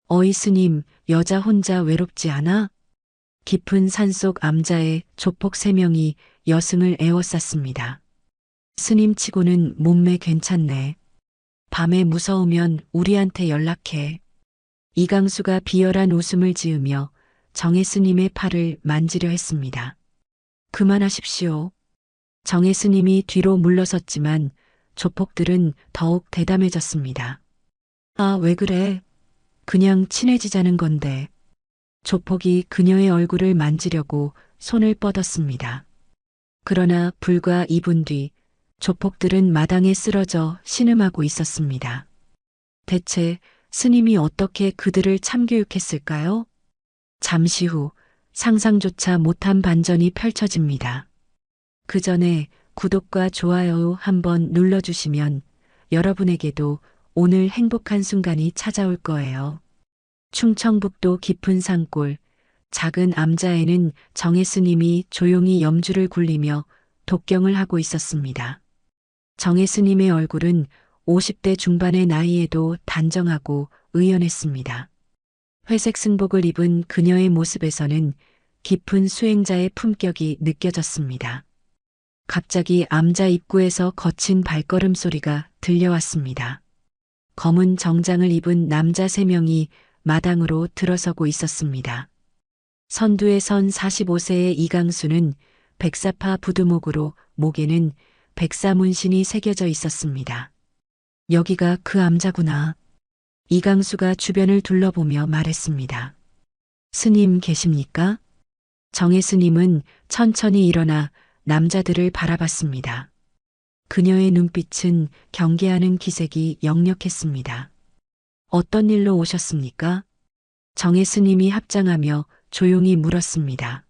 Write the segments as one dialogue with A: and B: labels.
A: 어이 스님, 여자 혼자 외롭지 않아? 깊은 산속 암자의 조폭 세 명이 여승을 에워쌌습니다. 스님치고는 몸매 괜찮네. 밤에 무서우면 우리한테 연락해. 이강수가 비열한 웃음을 지으며 정혜 스님의 팔을 만지려 했습니다. 그만하십시오. 정혜 스님이 뒤로 물러섰지만 조폭들은 더욱 대담해졌습니다. 아, 왜 그래? 그냥 친해지자는 건데. 조폭이 그녀의 얼굴을 만지려고 손을 뻗었습니다. 그러나 불과 2분 뒤 조폭들은 마당에 쓰러져 신음하고 있었습니다. 대체 스님이 어떻게 그들을 참교육했을까요? 잠시 후 상상조차 못한 반전이 펼쳐집니다. 그 전에 구독과 좋아요 한번 눌러주시면 여러분에게도 오늘 행복한 순간이 찾아올 거예요. 충청북도 깊은 산골 작은 암자에는 정혜 스님이 조용히 염주를 굴리며 독경을 하고 있었습니다. 정혜 스님의 얼굴은 50대 중반의 나이에도 단정하고 의연했습니다. 회색 승복을 입은 그녀의 모습에서는 깊은 수행자의 품격이 느껴졌습니다. 갑자기 암자 입구에서 거친 발걸음 소리가 들려왔습니다. 검은 정장을 입은 남자 3명이 마당으로 들어서고 있었습니다. 선두에 선 45세의 이강수는 백사파 부두목으로 목에는 백사 문신이 새겨져 있었습니다. 여기가 그 암자구나. 이강수가 주변을 둘러보며 말했습니다. 스님 계십니까? 정혜 스님은 천천히 일어나 남자들을 바라봤습니다. 그녀의 눈빛은 경계하는 기색이 역력했습니다. 어떤 일로 오셨습니까? 정혜 스님이 합장하며 조용히 물었습니다.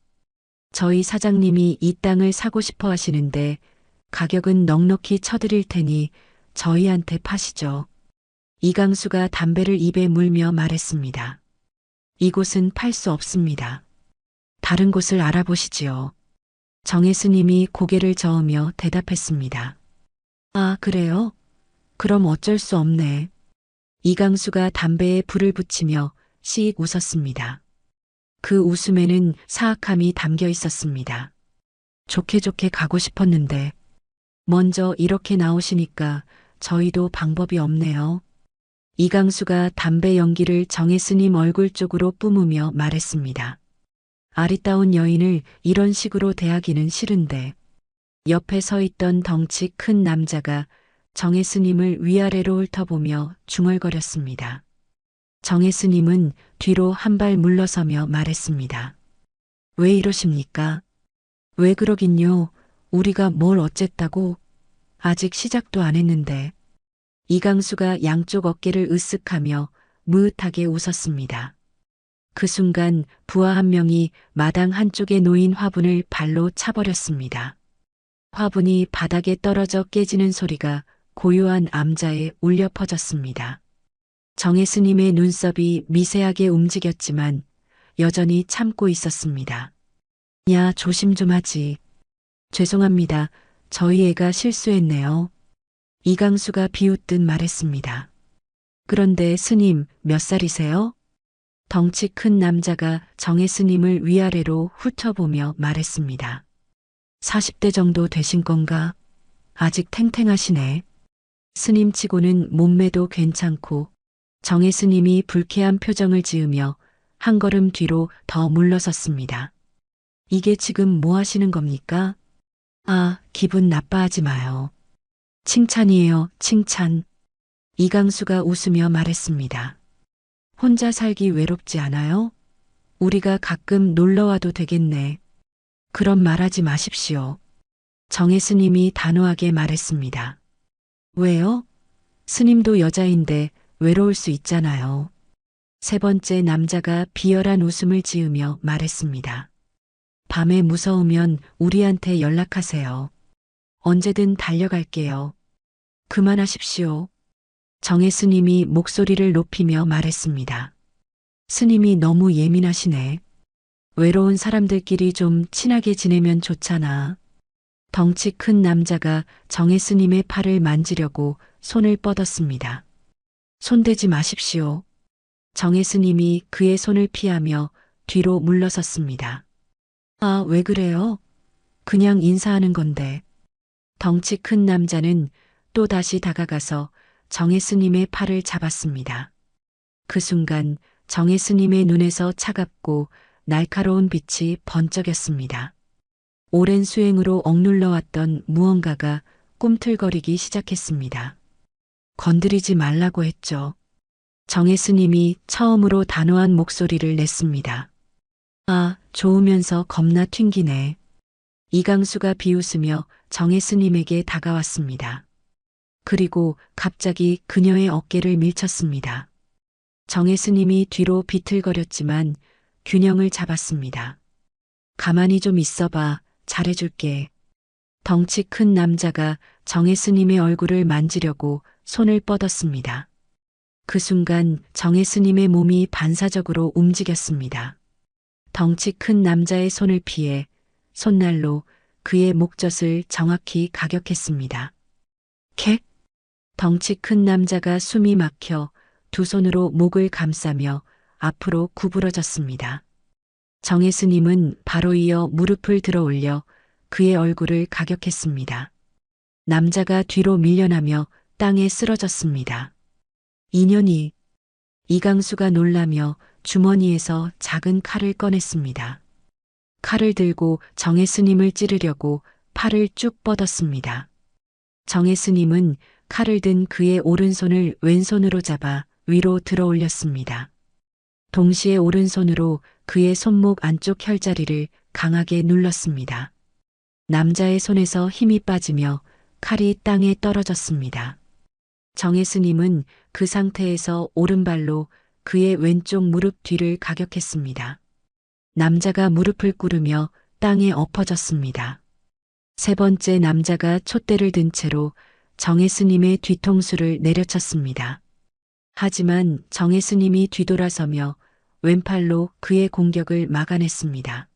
A: 저희 사장님이 이 땅을 사고 싶어 하시는데 가격은 넉넉히 쳐드릴 테니 저희한테 파시죠. 이강수가 담배를 입에 물며 말했습니다. 이곳은 팔 수 없습니다. 다른 곳을 알아보시지요. 정혜 스님이 고개를 저으며 대답했습니다. 아, 그래요? 그럼 어쩔 수 없네. 이강수가 담배에 불을 붙이며 씩 웃었습니다. 그 웃음에는 사악함이 담겨 있었습니다. 좋게 좋게 가고 싶었는데 먼저 이렇게 나오시니까 저희도 방법이 없네요. 이강수가 담배 연기를 정혜 스님 얼굴 쪽으로 뿜으며 말했습니다. 아리따운 여인을 이런 식으로 대하기는 싫은데. 옆에 서 있던 덩치 큰 남자가 정혜 스님을 위아래로 훑어보며 중얼거렸습니다. 정혜 스님은 뒤로 한 발 물러서며 말했습니다. 왜 이러십니까? 왜 그러긴요. 우리가 뭘 어쨌다고? 아직 시작도 안 했는데. 이강수가 양쪽 어깨를 으쓱하며 무릇하게 웃었습니다. 그 순간 부하 한 명이 마당 한쪽에 놓인 화분을 발로 차버렸습니다. 화분이 바닥에 떨어져 깨지는 소리가 고요한 암자에 울려 퍼졌습니다. 정혜 스님의 눈썹이 미세하게 움직였지만 여전히 참고 있었습니다. 야, 조심 좀 하지. 죄송합니다. 저희 애가 실수했네요. 이강수가 비웃듯 말했습니다. 그런데 스님 몇 살이세요? 덩치 큰 남자가 정혜 스님을 위아래로 훑어보며 말했습니다. 40대 정도 되신 건가? 아직 탱탱하시네. 스님치고는 몸매도 괜찮고 정혜 스님이 불쾌한 표정을 지으며 한 걸음 뒤로 더 물러섰습니다. 이게 지금 뭐 하시는 겁니까? 아, 기분 나빠하지 마요. 칭찬이에요, 칭찬. 이강수가 웃으며 말했습니다. 혼자 살기 외롭지 않아요? 우리가 가끔 놀러와도 되겠네. 그런 말하지 마십시오. 정혜 스님이 단호하게 말했습니다. 왜요? 스님도 여자인데 외로울 수 있잖아요. 세 번째 남자가 비열한 웃음을 지으며 말했습니다. 밤에 무서우면 우리한테 연락하세요. 언제든 달려갈게요. 그만하십시오. 정혜 스님이 목소리를 높이며 말했습니다. 스님이 너무 예민하시네. 외로운 사람들끼리 좀 친하게 지내면 좋잖아. 덩치 큰 남자가 정혜 스님의 팔을 만지려고 손을 뻗었습니다. 손대지 마십시오. 정혜 스님이 그의 손을 피하며 뒤로 물러섰습니다. 아, 왜 그래요? 그냥 인사하는 건데. 덩치 큰 남자는 또 다시 다가가서 정혜 스님의 팔을 잡았습니다. 그 순간 정혜 스님의 눈에서 차갑고 날카로운 빛이 번쩍였습니다. 오랜 수행으로 억눌러 왔던 무언가가 꿈틀거리기 시작했습니다. 건드리지 말라고 했죠. 정혜 스님이 처음으로 단호한 목소리를 냈습니다. 아, 좋으면서 겁나 튕기네. 이강수가 비웃으며 정혜 스님에게 다가왔습니다. 그리고 갑자기 그녀의 어깨를 밀쳤습니다. 정혜 스님이 뒤로 비틀거렸지만 균형을 잡았습니다. 가만히 좀 있어봐, 잘해줄게. 덩치 큰 남자가 정혜 스님의 얼굴을 만지려고 손을 뻗었습니다. 그 순간 정혜 스님의 몸이 반사적으로 움직였습니다. 덩치 큰 남자의 손을 피해 손날로 그의 목젖을 정확히 가격했습니다. 객! 덩치 큰 남자가 숨이 막혀 두 손으로 목을 감싸며 앞으로 구부러졌습니다. 정혜 스님은 바로 이어 무릎을 들어 올려 그의 얼굴을 가격했습니다. 남자가 뒤로 밀려나며 땅에 쓰러졌습니다. 인연이 이강수가 놀라며 주머니에서 작은 칼을 꺼냈습니다. 칼을 들고 정혜 스님을 찌르려고 팔을 쭉 뻗었습니다. 정혜 스님은 칼을 든 그의 오른손을 왼손으로 잡아 위로 들어 올렸습니다. 동시에 오른손으로 그의 손목 안쪽 혈자리를 강하게 눌렀습니다. 남자의 손에서 힘이 빠지며 칼이 땅에 떨어졌습니다. 정혜 스님은 그 상태에서 오른발로 그의 왼쪽 무릎 뒤를 가격했습니다. 남자가 무릎을 꿇으며 땅에 엎어졌습니다. 세 번째 남자가 촛대를 든 채로 정혜 스님의 뒤통수를 내려쳤습니다. 하지만 정혜 스님이 뒤돌아서며 왼팔로 그의 공격을 막아냈습니다.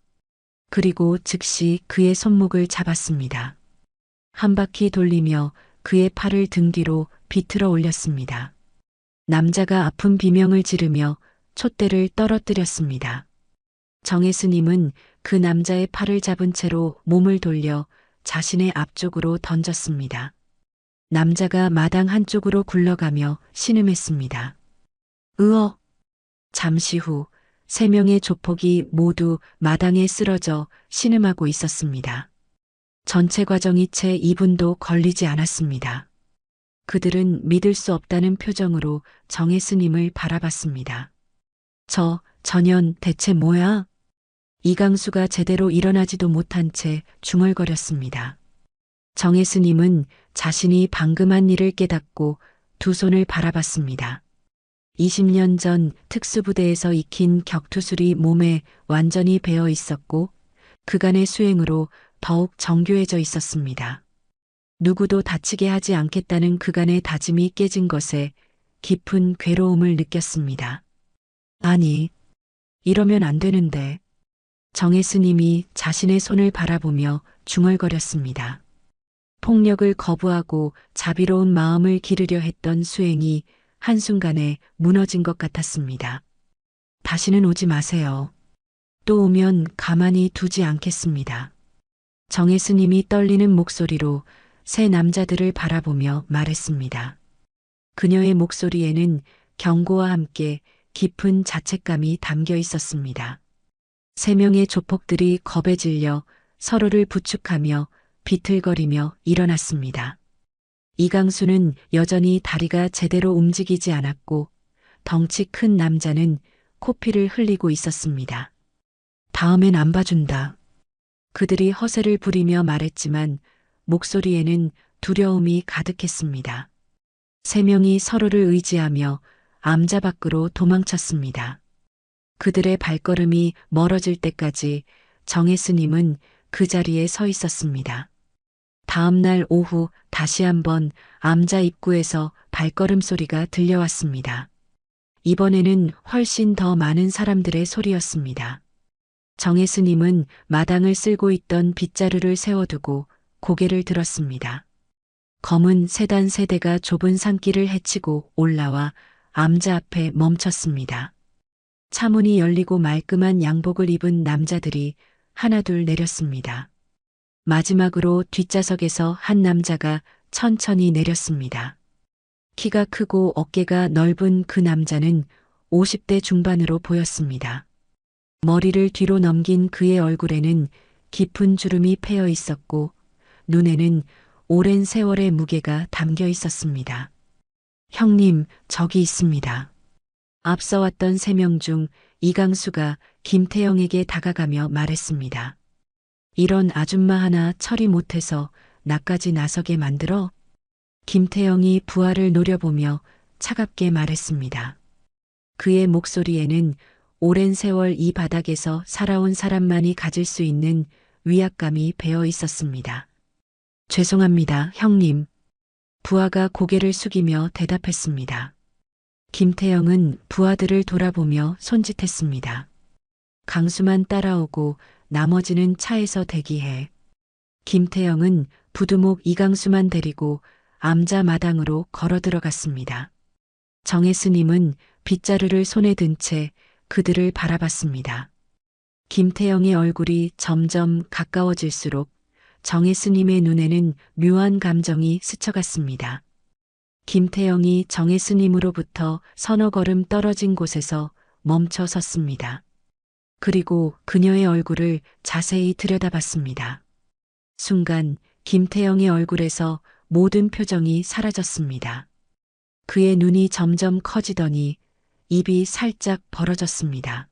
A: 그리고 즉시 그의 손목을 잡았습니다. 한 바퀴 돌리며 그의 팔을 등 뒤로 비틀어 올렸습니다. 남자가 아픈 비명을 지르며 촛대를 떨어뜨렸습니다. 정혜 스님은 그 남자의 팔을 잡은 채로 몸을 돌려 자신의 앞쪽으로 던졌습니다. 남자가 마당 한쪽으로 굴러가며 신음했습니다. 으어! 잠시 후 세 명의 조폭이 모두 마당에 쓰러져 신음하고 있었습니다. 전체 과정이 채 2분도 걸리지 않았습니다. 그들은 믿을 수 없다는 표정으로 정혜 스님을 바라봤습니다. 저 전현 대체 뭐야? 이강수가 제대로 일어나지도 못한 채 중얼거렸습니다. 정혜 스님은 자신이 방금 한 일을 깨닫고 두 손을 바라봤습니다. 20년 전 특수부대에서 익힌 격투술이 몸에 완전히 배어 있었고 그간의 수행으로 더욱 정교해져 있었습니다. 누구도 다치게 하지 않겠다는 그간의 다짐이 깨진 것에 깊은 괴로움을 느꼈습니다. 아니, 이러면 안 되는데. 정혜 스님이 자신의 손을 바라보며 중얼거렸습니다. 폭력을 거부하고 자비로운 마음을 기르려 했던 수행이 한순간에 무너진 것 같았습니다. 다시는 오지 마세요. 또 오면 가만히 두지 않겠습니다. 정혜 스님이 떨리는 목소리로 세 남자들을 바라보며 말했습니다. 그녀의 목소리에는 경고와 함께 깊은 자책감이 담겨 있었습니다. 세 명의 조폭들이 겁에 질려 서로를 부축하며 비틀거리며 일어났습니다. 이강수는 여전히 다리가 제대로 움직이지 않았고 덩치 큰 남자는 코피를 흘리고 있었습니다. 다음엔 안 봐준다. 그들이 허세를 부리며 말했지만 목소리에는 두려움이 가득했습니다. 세 명이 서로를 의지하며 암자 밖으로 도망쳤습니다. 그들의 발걸음이 멀어질 때까지 정혜 스님은 그 자리에 서 있었습니다. 다음 날 오후 다시 한번 암자 입구에서 발걸음 소리가 들려왔습니다. 이번에는 훨씬 더 많은 사람들의 소리였습니다. 정혜 스님은 마당을 쓸고 있던 빗자루를 세워두고 고개를 들었습니다. 검은 세단 세대가 좁은 산길을 헤치고 올라와 암자 앞에 멈췄습니다. 차문이 열리고 말끔한 양복을 입은 남자들이 하나둘 내렸습니다. 마지막으로 뒷좌석에서 한 남자가 천천히 내렸습니다. 키가 크고 어깨가 넓은 그 남자는 50대 중반으로 보였습니다. 머리를 뒤로 넘긴 그의 얼굴에는 깊은 주름이 패여 있었고 눈에는 오랜 세월의 무게가 담겨 있었습니다. 형님, 저기 있습니다. 앞서 왔던 3명 중 이강수가 김태영에게 다가가며 말했습니다. 이런 아줌마 하나 처리 못해서 나까지 나서게 만들어? 김태영이 부하를 노려보며 차갑게 말했습니다. 그의 목소리에는 오랜 세월 이 바닥에서 살아온 사람만이 가질 수 있는 위압감이 배어 있었습니다. 죄송합니다, 형님. 부하가 고개를 숙이며 대답했습니다. 김태영은 부하들을 돌아보며 손짓했습니다. 강수만 따라오고 나머지는 차에서 대기해. 김태영은 부두목 이강수만 데리고 암자 마당으로 걸어 들어갔습니다. 정혜스님은 빗자루를 손에 든 채 그들을 바라봤습니다. 김태영의 얼굴이 점점 가까워질수록 정혜스님의 눈에는 묘한 감정이 스쳐갔습니다. 김태영이 정혜스님으로부터 서너 걸음 떨어진 곳에서 멈춰 섰습니다. 그리고 그녀의 얼굴을 자세히 들여다봤습니다. 순간 김태영의 얼굴에서 모든 표정이 사라졌습니다. 그의 눈이 점점 커지더니 입이 살짝 벌어졌습니다.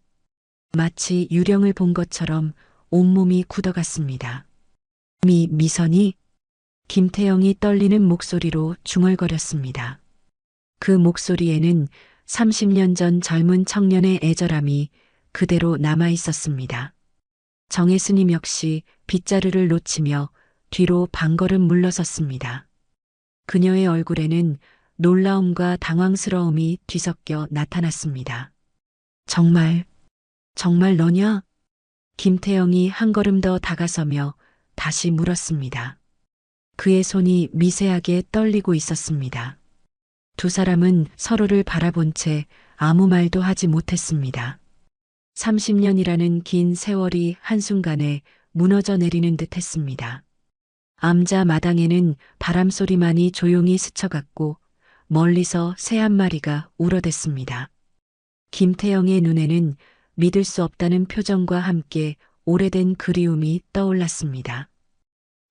A: 마치 유령을 본 것처럼 온몸이 굳어갔습니다. 미선이? 김태영이 떨리는 목소리로 중얼거렸습니다. 그 목소리에는 30년 전 젊은 청년의 애절함이 그대로 남아 있었습니다. 정혜스님 역시 빗자루를 놓치며 뒤로 반걸음 물러섰습니다. 그녀의 얼굴에는 놀라움과 당황스러움이 뒤섞여 나타났습니다. 정말 너냐? 김태영이 한 걸음 더 다가서며 다시 물었습니다. 그의 손이 미세하게 떨리고 있었습니다. 두 사람은 서로를 바라본 채 아무 말도 하지 못했습니다. 30년이라는 긴 세월이 한순간에 무너져 내리는 듯 했습니다. 암자 마당에는 바람소리만이 조용히 스쳐갔고 멀리서 새 한 마리가 울어댔습니다. 김태영의 눈에는 믿을 수 없다는 표정과 함께 오래된 그리움이 떠올랐습니다.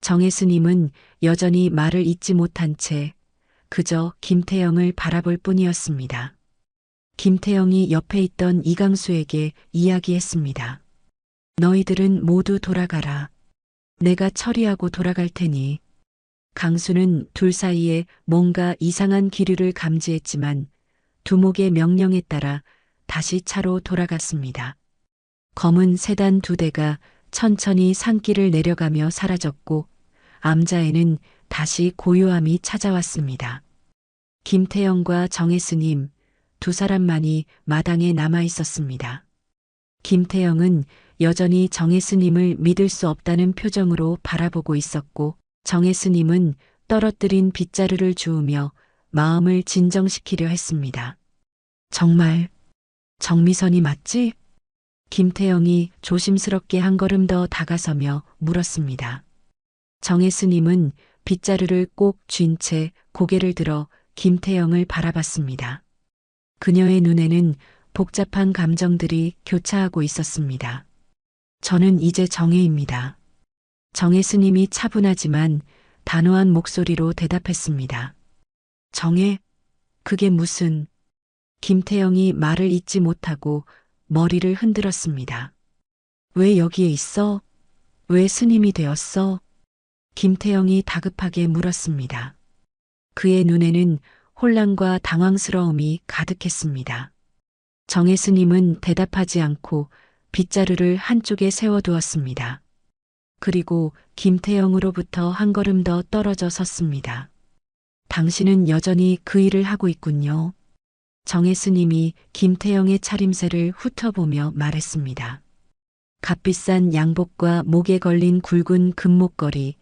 A: 정혜스님은 여전히 말을 잇지 못한 채 그저 김태영을 바라볼 뿐이었습니다. 김태영이 옆에 있던 이강수에게 이야기했습니다. 너희들은 모두 돌아가라. 내가 처리하고 돌아갈 테니. 강수는 둘 사이에 뭔가 이상한 기류를 감지했지만 두목의 명령에 따라 다시 차로 돌아갔습니다. 검은 세단 2대가 천천히 산길을 내려가며 사라졌고 암자에는 다시 고요함이 찾아왔습니다. 김태영과 정혜스님 두 사람만이 마당에 남아 있었습니다. 김태영은 여전히 정혜스님을 믿을 수 없다는 표정으로 바라보고 있었고 정혜스님은 떨어뜨린 빗자루를 주우며 마음을 진정시키려 했습니다. 정말 정미선이 맞지? 김태영이 조심스럽게 한 걸음 더 다가서며 물었습니다. 정혜스님은 빗자루를 꼭 쥔 채 고개를 들어 김태영을 바라봤습니다. 그녀의 눈에는 복잡한 감정들이 교차하고 있었습니다. 저는 이제 정혜입니다. 정혜스님이 차분하지만 단호한 목소리로 대답했습니다. 정혜? 그게 무슨... 김태영이 말을 잇지 못하고 머리를 흔들었습니다. 왜 여기에 있어? 왜 스님이 되었어? 김태영이 다급하게 물었습니다. 그의 눈에는 혼란과 당황스러움이 가득했습니다. 정혜스님은 대답하지 않고 빗자루를 한쪽에 세워두었습니다. 그리고 김태영으로부터 한 걸음 더 떨어져 섰습니다. 당신은 여전히 그 일을 하고 있군요. 정혜스님이 김태영의 차림새를 훑어보며 말했습니다. 값비싼 양복과 목에 걸린 굵은 금목걸이,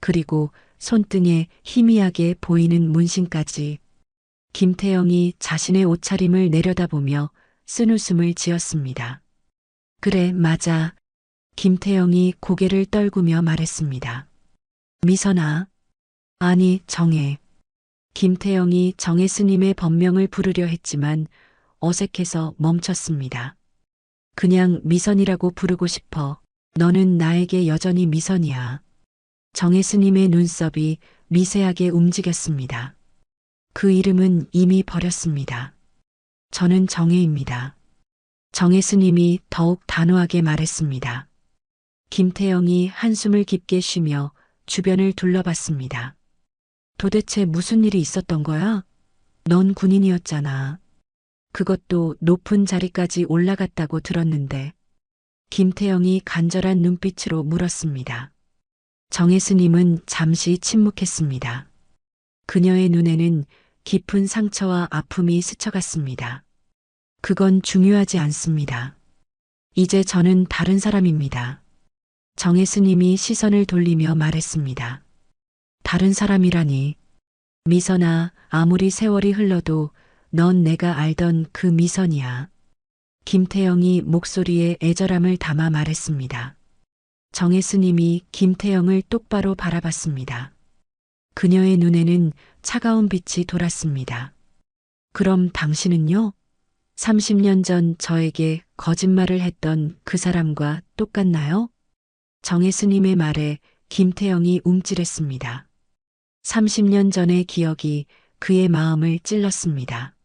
A: 그리고 손등에 희미하게 보이는 문신까지. 김태영이 자신의 옷차림을 내려다보며 쓴웃음을 지었습니다. 그래, 맞아. 김태영이 고개를 떨구며 말했습니다. 미선아. 아니, 정혜. 김태영이 정혜 스님의 법명을 부르려 했지만 어색해서 멈췄습니다. 그냥 미선이라고 부르고 싶어. 너는 나에게 여전히 미선이야. 정혜 스님의 눈썹이 미세하게 움직였습니다. 그 이름은 이미 버렸습니다. 저는 정혜입니다. 정혜 스님이 더욱 단호하게 말했습니다. 김태영이 한숨을 깊게 쉬며 주변을 둘러봤습니다. 도대체 무슨 일이 있었던 거야? 넌 군인이었잖아. 그것도 높은 자리까지 올라갔다고 들었는데. 김태영이 간절한 눈빛으로 물었습니다. 정혜 스님은 잠시 침묵했습니다. 그녀의 눈에는 깊은 상처와 아픔이 스쳐갔습니다. 그건 중요하지 않습니다. 이제 저는 다른 사람입니다. 정혜 스님이 시선을 돌리며 말했습니다. 다른 사람이라니. 미선아, 아무리 세월이 흘러도 넌 내가 알던 그 미선이야. 김태영이 목소리에 애절함을 담아 말했습니다. 정혜 스님이 김태영을 똑바로 바라봤습니다. 그녀의 눈에는 차가운 빛이 돌았습니다. 그럼 당신은요? 30년 전 저에게 거짓말을 했던 그 사람과 똑같나요? 정혜 스님의 말에 김태영이 움찔했습니다. 30년 전의 기억이 그의 마음을 찔렀습니다.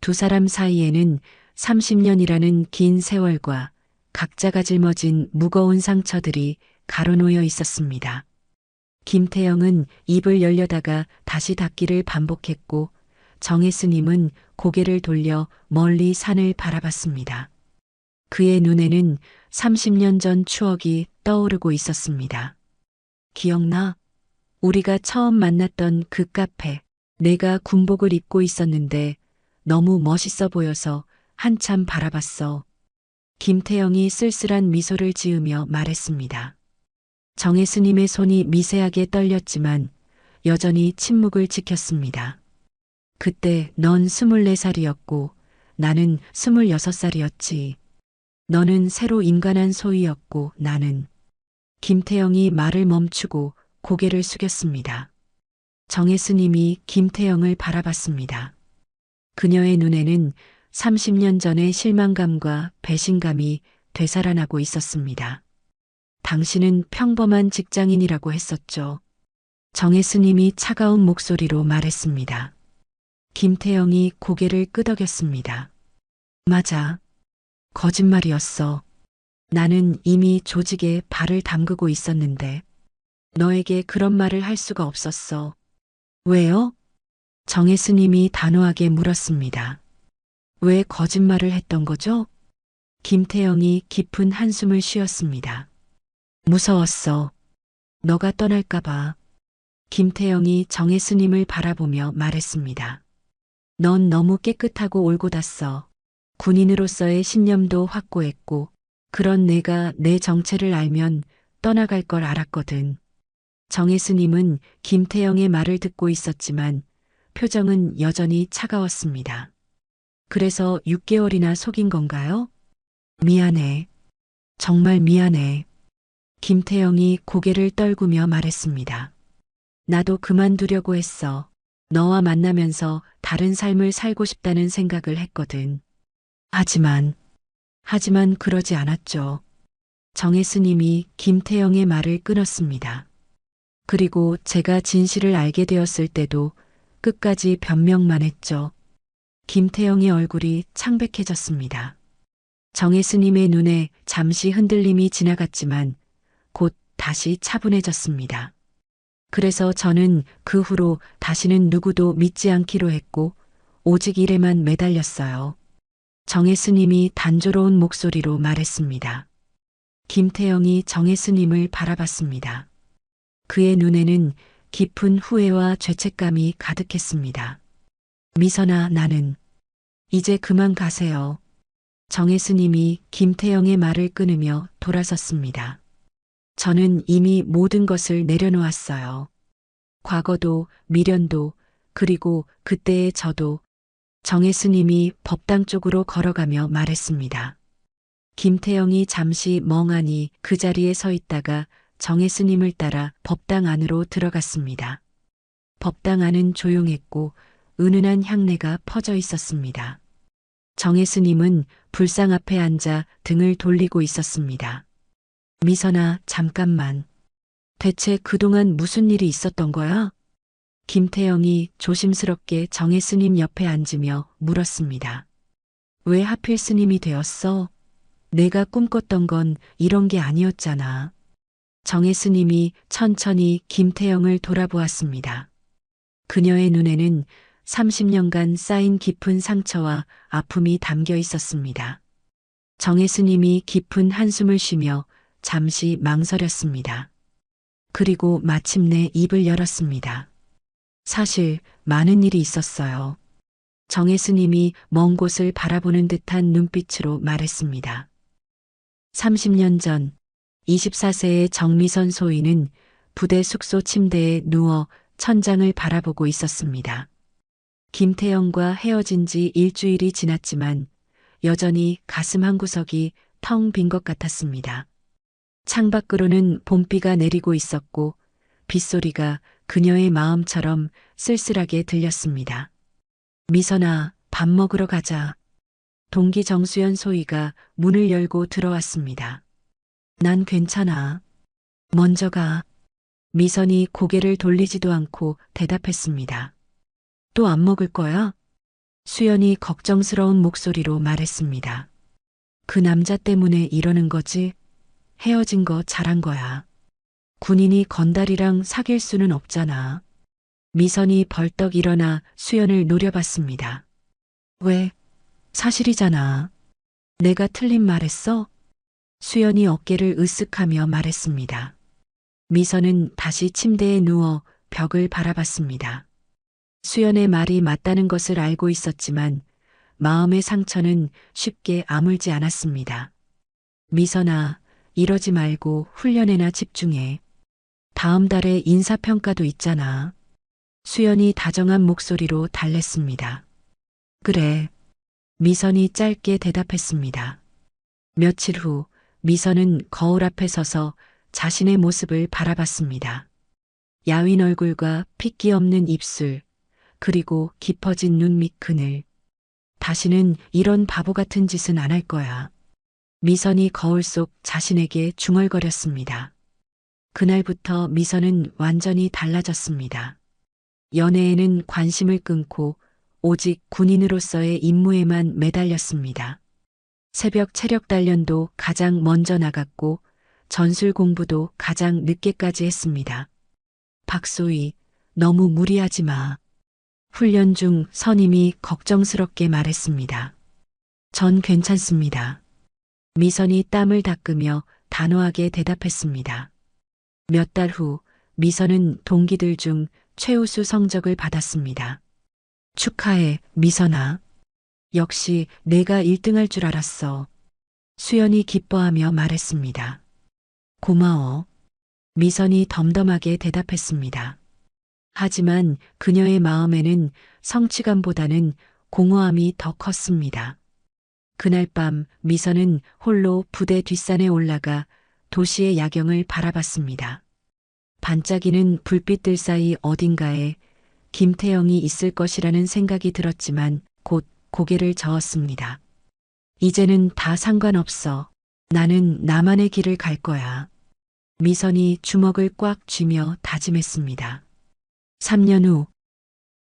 A: 두 사람 사이에는 30년이라는 긴 세월과 각자가 짊어진 무거운 상처들이 가로놓여 있었습니다. 김태영은 입을 열려다가 다시 닫기를 반복했고 정혜 스님은 고개를 돌려 멀리 산을 바라봤습니다. 그의 눈에는 30년 전 추억이 떠오르고 있었습니다. 기억나? 우리가 처음 만났던 그 카페. 내가 군복을 입고 있었는데 너무 멋있어 보여서 한참 바라봤어. 김태영이 쓸쓸한 미소를 지으며 말했습니다. 정혜 스님의 손이 미세하게 떨렸지만 여전히 침묵을 지켰습니다. 그때 넌 24살이었고 나는 26살이었지. 너는 새로 인간한 소희였고 나는. 김태영이 말을 멈추고 고개를 숙였습니다. 정혜 스님이 김태영을 바라봤습니다. 그녀의 눈에는 30년 전의 실망감과 배신감이 되살아나고 있었습니다. 당신은 평범한 직장인이라고 했었죠. 정혜 스님이 차가운 목소리로 말했습니다. 김태영이 고개를 끄덕였습니다. 맞아. 거짓말이었어. 나는 이미 조직에 발을 담그고 있었는데 너에게 그런 말을 할 수가 없었어. 왜요? 정혜 스님이 단호하게 물었습니다. 왜 거짓말을 했던 거죠? 김태영이 깊은 한숨을 쉬었습니다. 무서웠어. 너가 떠날까봐. 김태영이 정혜 스님을 바라보며 말했습니다. 넌 너무 깨끗하고 올곧았어. 군인으로서의 신념도 확고했고 그런 내가 내 정체를 알면 떠나갈 걸 알았거든. 정혜 스님은 김태영의 말을 듣고 있었지만 표정은 여전히 차가웠습니다. 그래서 6개월이나 속인 건가요? 미안해. 정말 미안해. 김태영이 고개를 떨구며 말했습니다. 나도 그만두려고 했어. 너와 만나면서 다른 삶을 살고 싶다는 생각을 했거든. 하지만 그러지 않았죠. 정혜 스님이 김태영의 말을 끊었습니다. 그리고 제가 진실을 알게 되었을 때도 끝까지 변명만 했죠. 김태영의 얼굴이 창백해졌습니다. 정혜 스님의 눈에 잠시 흔들림이 지나갔지만 곧 다시 차분해졌습니다. 그래서 저는 그 후로 다시는 누구도 믿지 않기로 했고 오직 일에만 매달렸어요. 정혜 스님이 단조로운 목소리로 말했습니다. 김태영이 정혜 스님을 바라봤습니다. 그의 눈에는 깊은 후회와 죄책감이 가득했습니다. 미선아, 나는 이제 그만 가세요. 정혜 스님이 김태영의 말을 끊으며 돌아섰습니다. 저는 이미 모든 것을 내려놓았어요. 과거도 미련도 그리고 그때의 저도 정혜 스님이 법당 쪽으로 걸어가며 말했습니다. 김태영이 잠시 멍하니 그 자리에 서 있다가 정혜 스님을 따라 법당 안으로 들어갔습니다. 법당 안은 조용했고 은은한 향내가 퍼져 있었습니다. 정혜 스님은 불상 앞에 앉아 등을 돌리고 있었습니다. 미선아, 잠깐만. 대체 그동안 무슨 일이 있었던 거야? 김태영이 조심스럽게 정혜 스님 옆에 앉으며 물었습니다. 왜 하필 스님이 되었어? 내가 꿈꿨던 건 이런 게 아니었잖아. 정혜 스님이 천천히 김태영을 돌아보았습니다. 그녀의 눈에는 30년간 쌓인 깊은 상처와 아픔이 담겨 있었습니다. 정혜 스님이 깊은 한숨을 쉬며 잠시 망설였습니다. 그리고 마침내 입을 열었습니다. 사실 많은 일이 있었어요. 정혜 스님이 먼 곳을 바라보는 듯한 눈빛으로 말했습니다. 30년 전 24세의 정미선 소인은 부대 숙소 침대에 누워 천장을 바라보고 있었습니다. 김태영과 헤어진 지 일주일이 지났지만 여전히 가슴 한구석이 텅 빈 것 같았습니다. 창밖으로는 봄비가 내리고 있었고 빗소리가 그녀의 마음처럼 쓸쓸하게 들렸습니다. 미선아, 밥 먹으러 가자. 동기 정수연 소희가 문을 열고 들어왔습니다. 난 괜찮아. 먼저 가. 미선이 고개를 돌리지도 않고 대답했습니다. 또 안 먹을 거야? 수연이 걱정스러운 목소리로 말했습니다. 그 남자 때문에 이러는 거지? 헤어진 거 잘한 거야. 군인이 건달이랑 사귈 수는 없잖아. 미선이 벌떡 일어나 수연을 노려봤습니다. 왜? 사실이잖아. 내가 틀린 말했어? 수연이 어깨를 으쓱하며 말했습니다. 미선은 다시 침대에 누워 벽을 바라봤습니다. 수연의 말이 맞다는 것을 알고 있었지만 마음의 상처는 쉽게 아물지 않았습니다. 미선아, 이러지 말고 훈련에나 집중해. 다음 달에 인사평가도 있잖아. 수연이 다정한 목소리로 달랬습니다. 그래. 미선이 짧게 대답했습니다. 며칠 후 미선은 거울 앞에 서서 자신의 모습을 바라봤습니다. 야윈 얼굴과 핏기 없는 입술, 그리고 깊어진 눈 밑 그늘. 다시는 이런 바보 같은 짓은 안 할 거야. 미선이 거울 속 자신에게 중얼거렸습니다. 그날부터 미선은 완전히 달라졌습니다. 연애에는 관심을 끊고 오직 군인으로서의 임무에만 매달렸습니다. 새벽 체력 단련도 가장 먼저 나갔고 전술 공부도 가장 늦게까지 했습니다. 박소희, 너무 무리하지 마. 훈련 중 선임이 걱정스럽게 말했습니다. 전 괜찮습니다. 미선이 땀을 닦으며 단호하게 대답했습니다. 몇 달 후 미선은 동기들 중 최우수 성적을 받았습니다. 축하해, 미선아. 역시 내가 1등할 줄 알았어. 수연이 기뻐하며 말했습니다. 고마워. 미선이 덤덤하게 대답했습니다. 하지만 그녀의 마음에는 성취감보다는 공허함이 더 컸습니다. 그날 밤 미선은 홀로 부대 뒷산에 올라가 도시의 야경을 바라봤습니다. 반짝이는 불빛들 사이 어딘가에 김태영이 있을 것이라는 생각이 들었지만 곧 고개를 저었습니다. 이제는 다 상관없어. 나는 나만의 길을 갈 거야. 미선이 주먹을 꽉 쥐며 다짐했습니다. 3년 후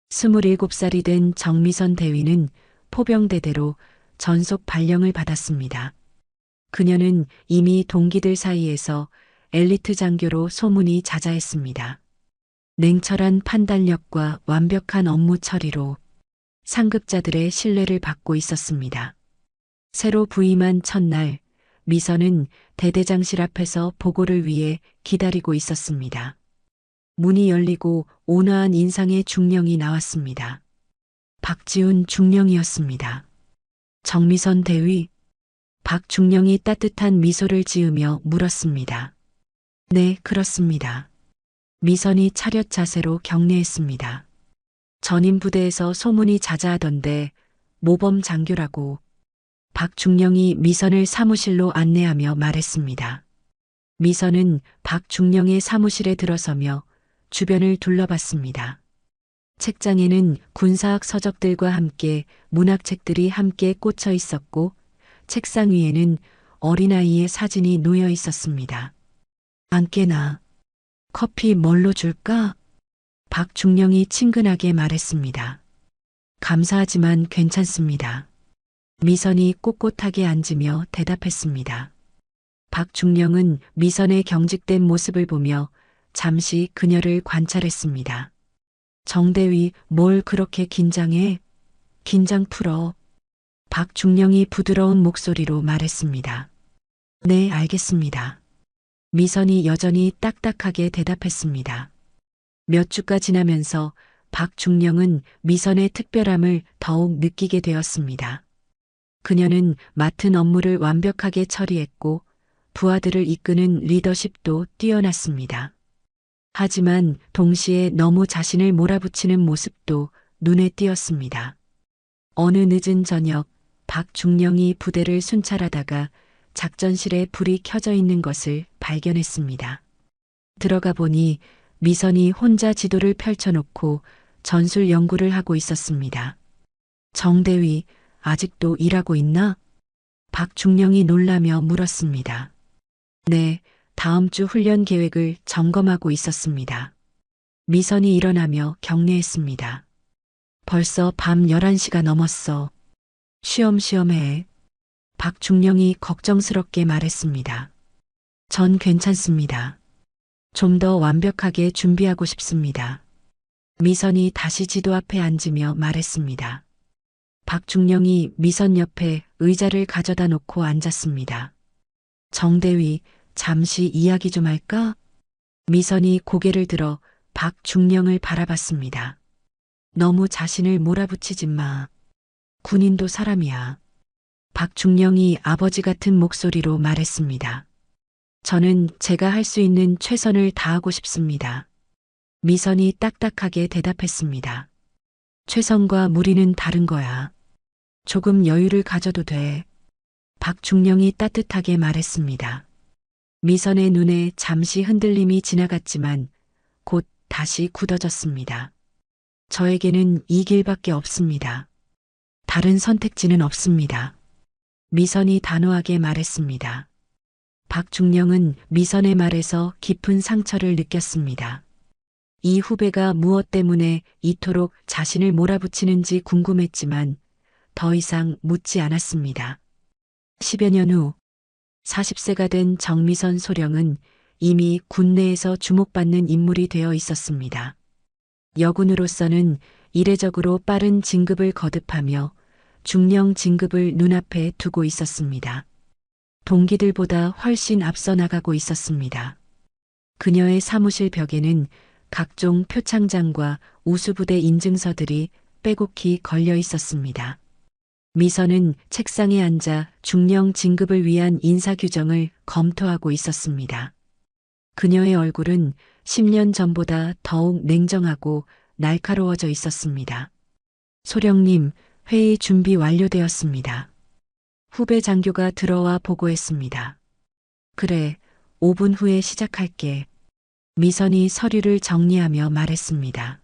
A: 27살이 된 정미선 대위는 포병대대로 전속 발령을 받았습니다. 그녀는 이미 동기들 사이에서 엘리트 장교로 소문이 자자했습니다. 냉철한 판단력과 완벽한 업무 처리로 상급자들의 신뢰를 받고 있었습니다. 새로 부임한 첫날, 미선은 대대장실 앞에서 보고를 위해 기다리고 있었습니다. 문이 열리고 온화한 인상의 중령이 나왔습니다. 박지훈 중령이었습니다. 정미선 대위, 박 중령이 따뜻한 미소를 지으며 물었습니다. 네, 그렇습니다. 미선이 차렷 자세로 경례했습니다. 전임 부대에서 소문이 자자하던데 모범 장교라고. 박중령이 미선을 사무실로 안내하며 말했습니다. 미선은 박중령의 사무실에 들어서며 주변을 둘러봤습니다. 책장에는 군사학 서적들과 함께 문학책들이 함께 꽂혀 있었고 책상 위에는 어린아이의 사진이 놓여 있었습니다. 앉게나. 커피 뭘로 줄까? 박중령이 친근하게 말했습니다. 감사하지만 괜찮습니다. 미선이 꼿꼿하게 앉으며 대답했습니다. 박중령은 미선의 경직된 모습을 보며 잠시 그녀를 관찰했습니다. 정대위, 뭘 그렇게 긴장해? 긴장 풀어. 박중령이 부드러운 목소리로 말했습니다. 네, 알겠습니다. 미선이 여전히 딱딱하게 대답했습니다. 몇 주가 지나면서 박중령은 미선의 특별함을 더욱 느끼게 되었습니다. 그녀는 맡은 업무를 완벽하게 처리했고 부하들을 이끄는 리더십도 뛰어났습니다. 하지만 동시에 너무 자신을 몰아붙이는 모습도 눈에 띄었습니다. 어느 늦은 저녁, 박중령이 부대를 순찰하다가 작전실에 불이 켜져 있는 것을 발견했습니다. 들어가 보니 미선이 혼자 지도를 펼쳐놓고 전술 연구를 하고 있었습니다. 정대위, 아직도 일하고 있나? 박중령이 놀라며 물었습니다. 네, 다음 주 훈련 계획을 점검하고 있었습니다. 미선이 일어나며 격려했습니다. 벌써 밤 11시가 넘었어. 쉬엄쉬엄 해. 박중령이 걱정스럽게 말했습니다. 전 괜찮습니다. 좀 더 완벽하게 준비하고 싶습니다. 미선이 다시 지도 앞에 앉으며 말했습니다. 박중령이 미선 옆에 의자를 가져다 놓고 앉았습니다. 정대위, 잠시 이야기 좀 할까? 미선이 고개를 들어 박중령을 바라봤습니다. 너무 자신을 몰아붙이지 마. 군인도 사람이야. 박중령이 아버지 같은 목소리로 말했습니다. 저는 제가 할 수 있는 최선을 다하고 싶습니다. 미선이 딱딱하게 대답했습니다. 최선과 무리는 다른 거야. 조금 여유를 가져도 돼. 박중령이 따뜻하게 말했습니다. 미선의 눈에 잠시 흔들림이 지나갔지만 곧 다시 굳어졌습니다. 저에게는 이 길밖에 없습니다. 다른 선택지는 없습니다. 미선이 단호하게 말했습니다. 박중령은 미선의 말에서 깊은 상처를 느꼈습니다. 이 후배가 무엇 때문에 이토록 자신을 몰아붙이는지 궁금했지만 더 이상 묻지 않았습니다. 10여 년 후 40세가 된 정미선 소령은 이미 군내에서 주목받는 인물이 되어 있었습니다. 여군으로서는 이례적으로 빠른 진급을 거듭하며 중령 진급을 눈앞에 두고 있었습니다. 동기들보다 훨씬 앞서 나가고 있었습니다. 그녀의 사무실 벽에는 각종 표창장과 우수부대 인증서들이 빼곡히 걸려 있었습니다. 미선은 책상에 앉아 중령 진급을 위한 인사규정을 검토하고 있었습니다. 그녀의 얼굴은 10년 전보다 더욱 냉정하고 날카로워져 있었습니다. 소령님, 회의 준비 완료되었습니다. 후배 장교가 들어와 보고했습니다. 그래, 5분 후에 시작할게. 미선이 서류를 정리하며 말했습니다.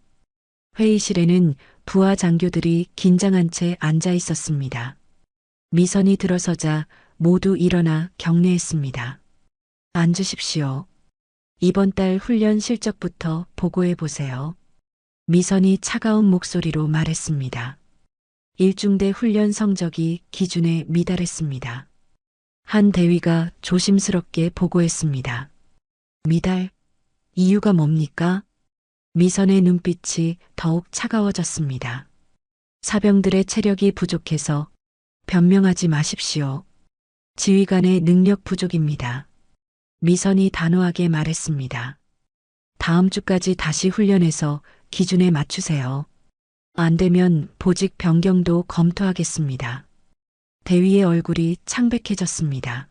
A: 회의실에는 부하 장교들이 긴장한 채 앉아 있었습니다. 미선이 들어서자 모두 일어나 격려했습니다. 앉으십시오. 이번 달 훈련 실적부터 보고해 보세요. 미선이 차가운 목소리로 말했습니다. 일중대 훈련 성적이 기준에 미달했습니다. 한 대위가 조심스럽게 보고했습니다. 미달? 이유가 뭡니까? 미선의 눈빛이 더욱 차가워졌습니다. 사병들의 체력이 부족해서 변명하지 마십시오. 지휘관의 능력 부족입니다. 미선이 단호하게 말했습니다. 다음 주까지 다시 훈련해서 기준에 맞추세요. 안 되면 보직 변경도 검토하겠습니다. 대위의 얼굴이 창백해졌습니다.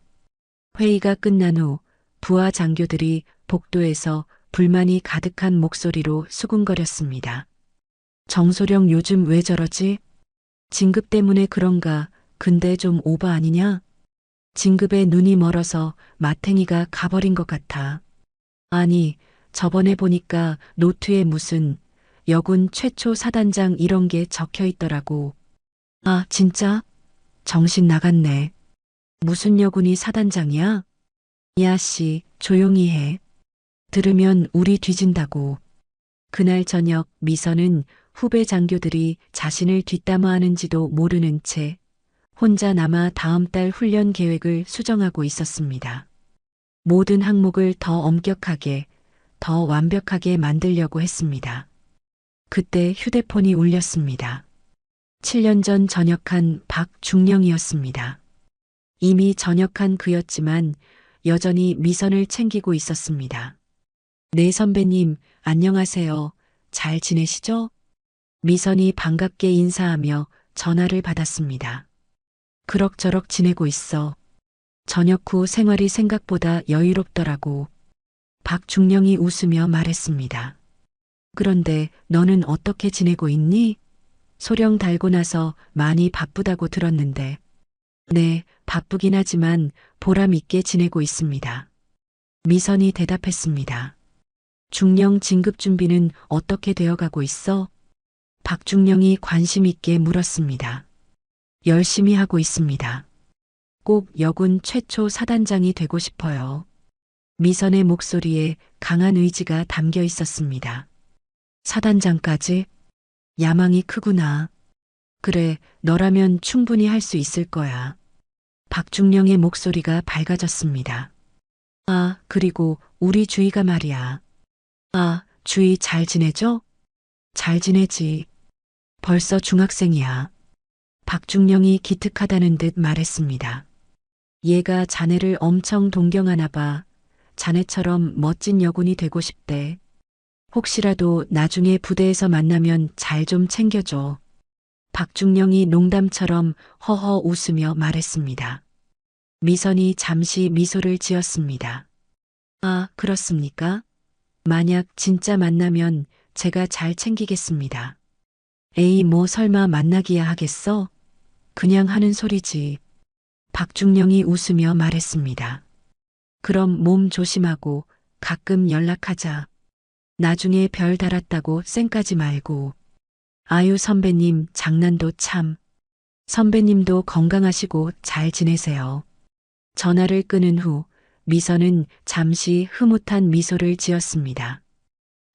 A: 회의가 끝난 후 부하 장교들이 복도에서 불만이 가득한 목소리로 수군거렸습니다. 정소령 요즘 왜 저러지? 진급 때문에 그런가? 근데 좀 오바 아니냐? 진급에 눈이 멀어서 마탱이가 가버린 것 같아. 아니, 저번에 보니까 노트에 무슨 여군 최초 사단장 이런 게 적혀 있더라고. 아, 진짜? 정신 나갔네. 무슨 여군이 사단장이야? 야, 씨, 조용히 해. 들으면 우리 뒤진다고. 그날 저녁 미선은 후배 장교들이 자신을 뒷담화하는지도 모르는 채 혼자 남아 다음 달 훈련 계획을 수정하고 있었습니다. 모든 항목을 더 엄격하게, 더 완벽하게 만들려고 했습니다. 그때 휴대폰이 울렸습니다. 7년 전 전역한 박중령이었습니다. 이미 전역한 그였지만 여전히 미선을 챙기고 있었습니다. 네 선배님, 안녕하세요. 잘 지내시죠? 미선이 반갑게 인사하며 전화를 받았습니다. 그럭저럭 지내고 있어. 전역 후 생활이 생각보다 여유롭더라고. 박중령이 웃으며 말했습니다. 그런데 너는 어떻게 지내고 있니? 소령 달고 나서 많이 바쁘다고 들었는데. 네, 바쁘긴 하지만 보람 있게 지내고 있습니다. 미선이 대답했습니다. 중령 진급 준비는 어떻게 되어가고 있어? 박중령이 관심 있게 물었습니다. 열심히 하고 있습니다. 꼭 여군 최초 사단장이 되고 싶어요. 미선의 목소리에 강한 의지가 담겨 있었습니다. 사단장까지? 야망이 크구나. 그래, 너라면 충분히 할 수 있을 거야. 박중령의 목소리가 밝아졌습니다. 아, 그리고 우리 주희가 말이야. 아, 주희 잘 지내죠? 잘 지내지. 벌써 중학생이야. 박중령이 기특하다는 듯 말했습니다. 얘가 자네를 엄청 동경하나 봐. 자네처럼 멋진 여군이 되고 싶대. 혹시라도 나중에 부대에서 만나면 잘 좀 챙겨줘. 박중령이 농담처럼 허허 웃으며 말했습니다. 미선이 잠시 미소를 지었습니다. 아, 그렇습니까? 만약 진짜 만나면 제가 잘 챙기겠습니다. 에이, 뭐 설마 만나기야 하겠어? 그냥 하는 소리지. 박중령이 웃으며 말했습니다. 그럼 몸 조심하고 가끔 연락하자. 나중에 별 달았다고 쌩까지 말고. 아유, 선배님 장난도 참. 선배님도 건강하시고 잘 지내세요. 전화를 끊은 후 미선은 잠시 흐뭇한 미소를 지었습니다.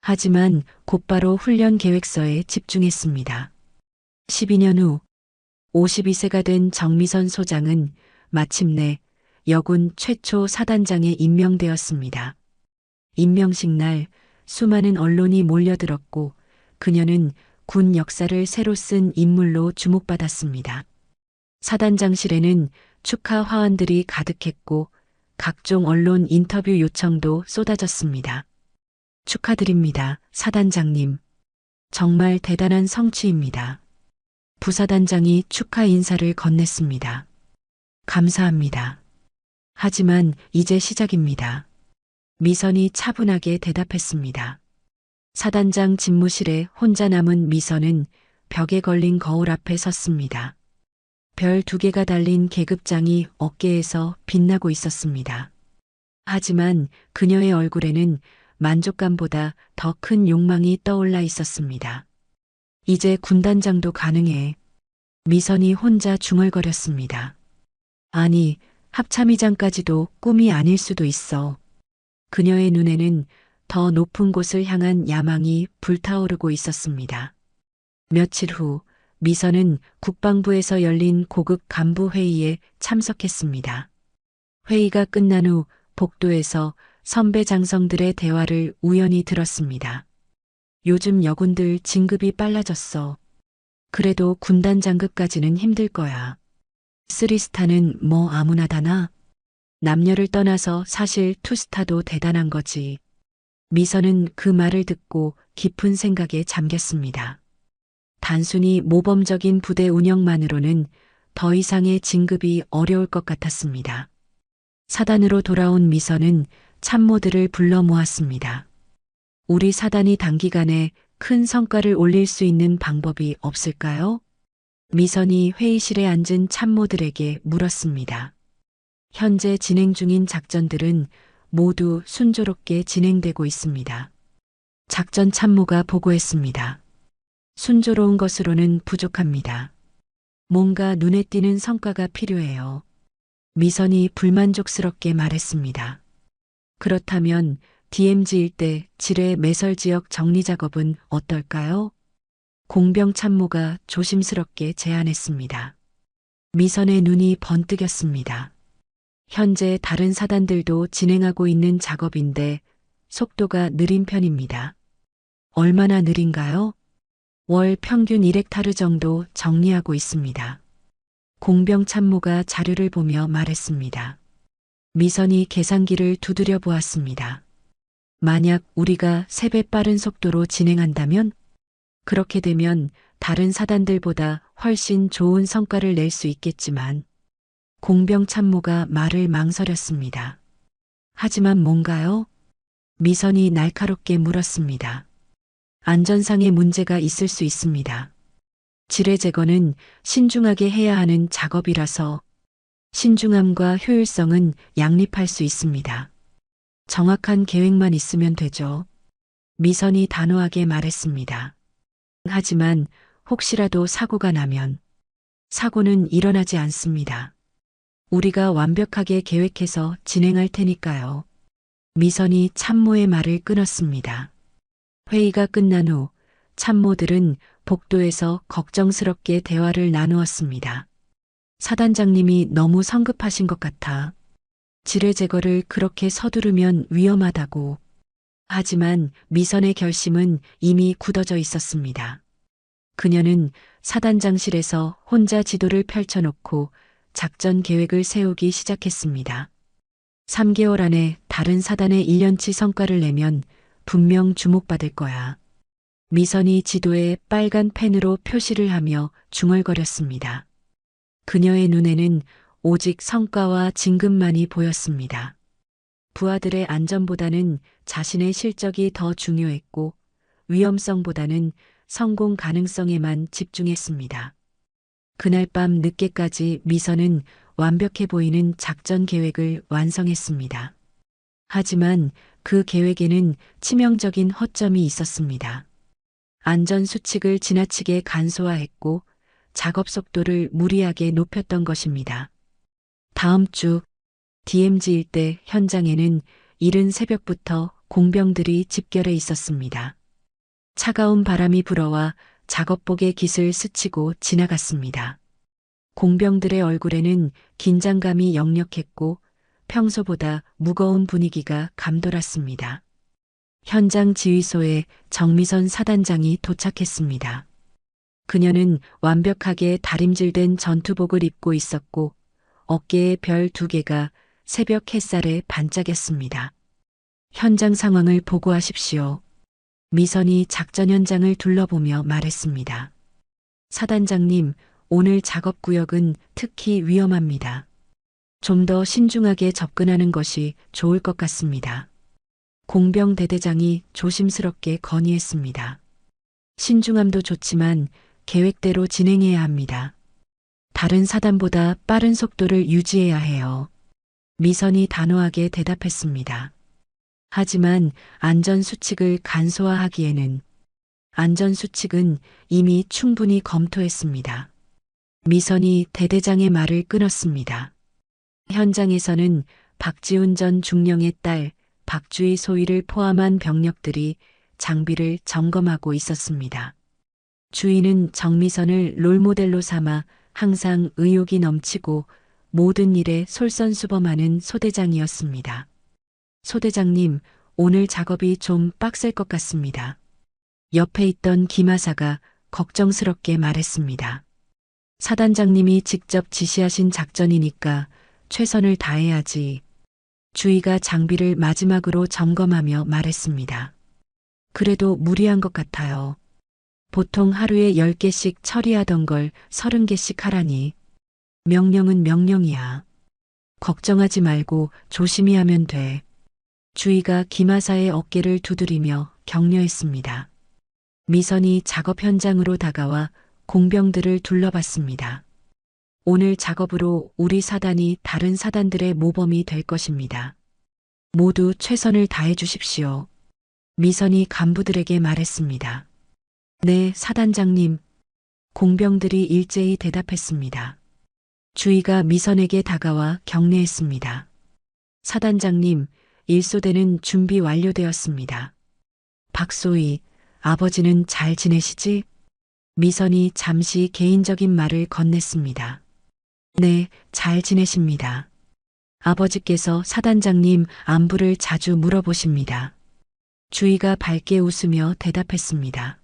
A: 하지만 곧바로 훈련 계획서에 집중했습니다. 12년 후 52세가 된 정미선 소장은 마침내 여군 최초 사단장에 임명되었습니다. 임명식 날 수많은 언론이 몰려들었고 그녀는 군 역사를 새로 쓴 인물로 주목받았습니다. 사단장실에는 축하 화환들이 가득했고 각종 언론 인터뷰 요청도 쏟아졌습니다. 축하드립니다, 사단장님. 정말 대단한 성취입니다. 부사단장이 축하 인사를 건넸습니다. 감사합니다. 하지만 이제 시작입니다. 미선이 차분하게 대답했습니다. 사단장 집무실에 혼자 남은 미선은 벽에 걸린 거울 앞에 섰습니다. 별 2개가 달린 계급장이 어깨에서 빛나고 있었습니다. 하지만 그녀의 얼굴에는 만족감보다 더 큰 욕망이 떠올라 있었습니다. 이제 군단장도 가능해. 미선이 혼자 중얼거렸습니다. 아니, 합참의장까지도 꿈이 아닐 수도 있어. 그녀의 눈에는 더 높은 곳을 향한 야망이 불타오르고 있었습니다. 며칠 후 미선은 국방부에서 열린 고급 간부 회의에 참석했습니다. 회의가 끝난 후 복도에서 선배 장성들의 대화를 우연히 들었습니다. 요즘 여군들 진급이 빨라졌어. 그래도 군단 장급까지는 힘들 거야. 3스타는 뭐 아무나 다나? 남녀를 떠나서 사실 2스타도 대단한 거지. 미선은 그 말을 듣고 깊은 생각에 잠겼습니다. 단순히 모범적인 부대 운영만으로는 더 이상의 진급이 어려울 것 같았습니다. 사단으로 돌아온 미선은 참모들을 불러 모았습니다. 우리 사단이 단기간에 큰 성과를 올릴 수 있는 방법이 없을까요? 미선이 회의실에 앉은 참모들에게 물었습니다. 현재 진행 중인 작전들은 모두 순조롭게 진행되고 있습니다. 작전 참모가 보고했습니다. 순조로운 것으로는 부족합니다. 뭔가 눈에 띄는 성과가 필요해요. 미선이 불만족스럽게 말했습니다. 그렇다면 DMZ 일대 지뢰 매설 지역 정리 작업은 어떨까요? 공병 참모가 조심스럽게 제안했습니다. 미선의 눈이 번뜩였습니다. 현재 다른 사단들도 진행하고 있는 작업인데 속도가 느린 편입니다. 얼마나 느린가요? 월 평균 1헥타르 정도 정리하고 있습니다. 공병 참모가 자료를 보며 말했습니다. 미선이 계산기를 두드려 보았습니다. 만약 우리가 3배 빠른 속도로 진행한다면 그렇게 되면 다른 사단들보다 훨씬 좋은 성과를 낼 수 있겠지만 공병 참모가 말을 망설였습니다. 하지만 뭔가요? 미선이 날카롭게 물었습니다. 안전상의 문제가 있을 수 있습니다. 지뢰 제거는 신중하게 해야 하는 작업이라서 신중함과 효율성은 양립할 수 있습니다. 정확한 계획만 있으면 되죠. 미선이 단호하게 말했습니다. 하지만 혹시라도 사고가 나면 사고는 일어나지 않습니다. 우리가 완벽하게 계획해서 진행할 테니까요. 미선이 참모의 말을 끊었습니다. 회의가 끝난 후 참모들은 복도에서 걱정스럽게 대화를 나누었습니다. 사단장님이 너무 성급하신 것 같아. 지뢰 제거를 그렇게 서두르면 위험하다고. 하지만 미선의 결심은 이미 굳어져 있었습니다. 그녀는 사단장실에서 혼자 지도를 펼쳐놓고 작전 계획을 세우기 시작했습니다. 3개월 안에 다른 사단의 1년치 성과를 내면 분명 주목받을 거야. 미선이 지도에 빨간 펜으로 표시를 하며 중얼거렸습니다. 그녀의 눈에는 오직 성과와 진급만이 보였습니다. 부하들의 안전보다는 자신의 실적이 더 중요했고 위험성보다는 성공 가능성에만 집중했습니다. 그날 밤 늦게까지 미선은 완벽해 보이는 작전 계획을 완성했습니다. 하지만 그 계획에는 치명적인 허점이 있었습니다. 안전 수칙을 지나치게 간소화했고 작업 속도를 무리하게 높였던 것입니다. 다음 주 DMZ 일대 현장에는 이른 새벽부터 공병들이 집결해 있었습니다. 차가운 바람이 불어와 작업복의 깃을 스치고 지나갔습니다. 공병들의 얼굴에는 긴장감이 역력했고 평소보다 무거운 분위기가 감돌았습니다. 현장 지휘소에 정미선 사단장이 도착했습니다. 그녀는 완벽하게 다림질된 전투복을 입고 있었고 어깨에 별 2개가 새벽 햇살에 반짝였습니다. 현장 상황을 보고하십시오. 미선이 작전 현장을 둘러보며 말했습니다. 사단장님, 오늘 작업 구역은 특히 위험합니다. 좀 더 신중하게 접근하는 것이 좋을 것 같습니다. 공병 대대장이 조심스럽게 건의했습니다. 신중함도 좋지만 계획대로 진행해야 합니다. 다른 사단보다 빠른 속도를 유지해야 해요. 미선이 단호하게 대답했습니다. 하지만 안전수칙을 간소화하기에는 안전수칙은 이미 충분히 검토했습니다. 미선이 대대장의 말을 끊었습니다. 현장에서는 박지훈 전 중령의 딸 박주희 소위를 포함한 병력들이 장비를 점검하고 있었습니다. 주희는 정미선을 롤모델로 삼아 항상 의욕이 넘치고 모든 일에 솔선수범하는 소대장이었습니다. 소대장님, 오늘 작업이 좀 빡셀 것 같습니다. 옆에 있던 김하사가 걱정스럽게 말했습니다. 사단장님이 직접 지시하신 작전이니까 최선을 다해야지. 주희가 장비를 마지막으로 점검하며 말했습니다. 그래도 무리한 것 같아요. 보통 하루에 10개씩 처리하던 걸 30개씩 하라니. 명령은 명령이야. 걱정하지 말고 조심히 하면 돼. 주희가 김하사의 어깨를 두드리며 격려했습니다. 미선이 작업 현장으로 다가와 공병들을 둘러봤습니다. 오늘 작업으로 우리 사단이 다른 사단들의 모범이 될 것입니다. 모두 최선을 다해 주십시오. 미선이 간부들에게 말했습니다. 네, 사단장님. 공병들이 일제히 대답했습니다. 주희가 미선에게 다가와 격려했습니다. 사단장님, 일소대는 준비 완료되었습니다. 박소희, 아버지는 잘 지내시지? 미선이 잠시 개인적인 말을 건넸습니다. 네, 잘 지내십니다. 아버지께서 사단장님 안부를 자주 물어보십니다. 주희가 밝게 웃으며 대답했습니다.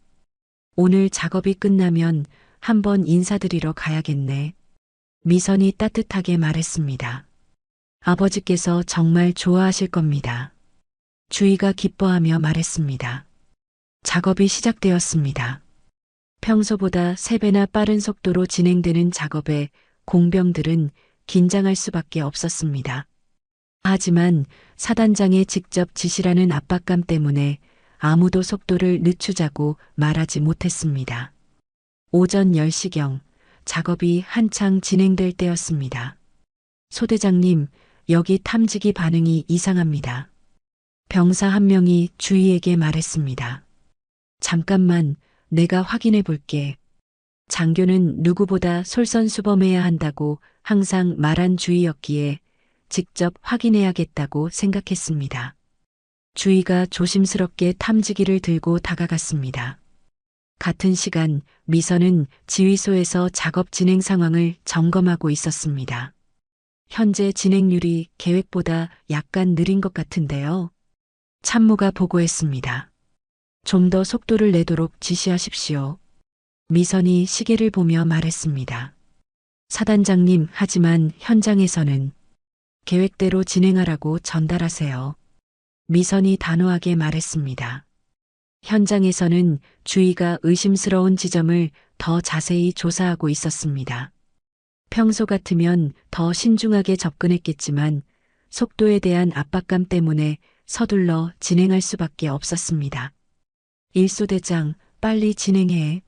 A: 오늘 작업이 끝나면 한번 인사드리러 가야겠네. 미선이 따뜻하게 말했습니다. 아버지께서 정말 좋아하실 겁니다. 주희가 기뻐하며 말했습니다. 작업이 시작되었습니다. 평소보다 3배나 빠른 속도로 진행되는 작업에 공병들은 긴장할 수밖에 없었습니다. 하지만 사단장의 직접 지시라는 압박감 때문에 아무도 속도를 늦추자고 말하지 못했습니다. 오전 10시경 작업이 한창 진행될 때였습니다. 소대장님, 여기 탐지기 반응이 이상합니다. 병사 한 명이 주희에게 말했습니다. 잠깐만, 내가 확인해 볼게. 장교는 누구보다 솔선수범해야 한다고 항상 말한 주희였기에 직접 확인해야겠다고 생각했습니다. 주희가 조심스럽게 탐지기를 들고 다가갔습니다. 같은 시간 미선은 지휘소에서 작업 진행 상황을 점검하고 있었습니다. 현재 진행률이 계획보다 약간 느린 것 같은데요. 참모가 보고했습니다. 좀 더 속도를 내도록 지시하십시오. 미선이 시계를 보며 말했습니다. 사단장님, 하지만 현장에서는 계획대로 진행하라고 전달하세요. 미선이 단호하게 말했습니다. 현장에서는 주희가 의심스러운 지점을 더 자세히 조사하고 있었습니다. 평소 같으면 더 신중하게 접근했겠지만 속도에 대한 압박감 때문에 서둘러 진행할 수밖에 없었습니다. 일소대장, 빨리 진행해.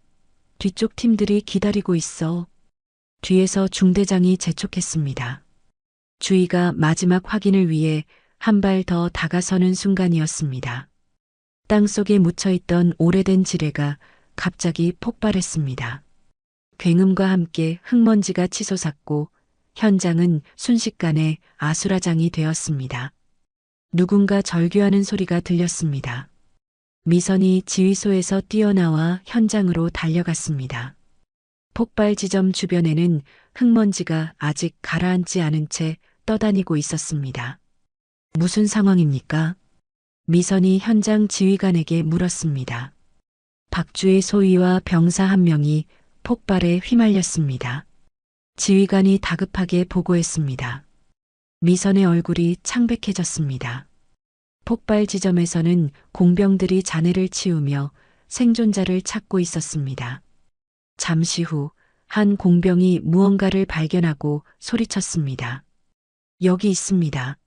A: 뒤쪽 팀들이 기다리고 있어. 뒤에서 중대장이 재촉했습니다. 주희가 마지막 확인을 위해 한 발 더 다가서는 순간이었습니다. 땅속에 묻혀있던 오래된 지뢰가 갑자기 폭발했습니다. 굉음과 함께 흙먼지가 치솟았고 현장은 순식간에 아수라장이 되었습니다. 누군가 절규하는 소리가 들렸습니다. 미선이 지휘소에서 뛰어나와 현장으로 달려갔습니다. 폭발 지점 주변에는 흙먼지가 아직 가라앉지 않은 채 떠다니고 있었습니다. 무슨 상황입니까? 미선이 현장 지휘관에게 물었습니다. 박주의 소위와 병사 한 명이 폭발에 휘말렸습니다. 지휘관이 다급하게 보고했습니다. 미선의 얼굴이 창백해졌습니다. 폭발 지점에서는 공병들이 잔해를 치우며 생존자를 찾고 있었습니다. 잠시 후 한 공병이 무언가를 발견하고 소리쳤습니다. 여기 있습니다.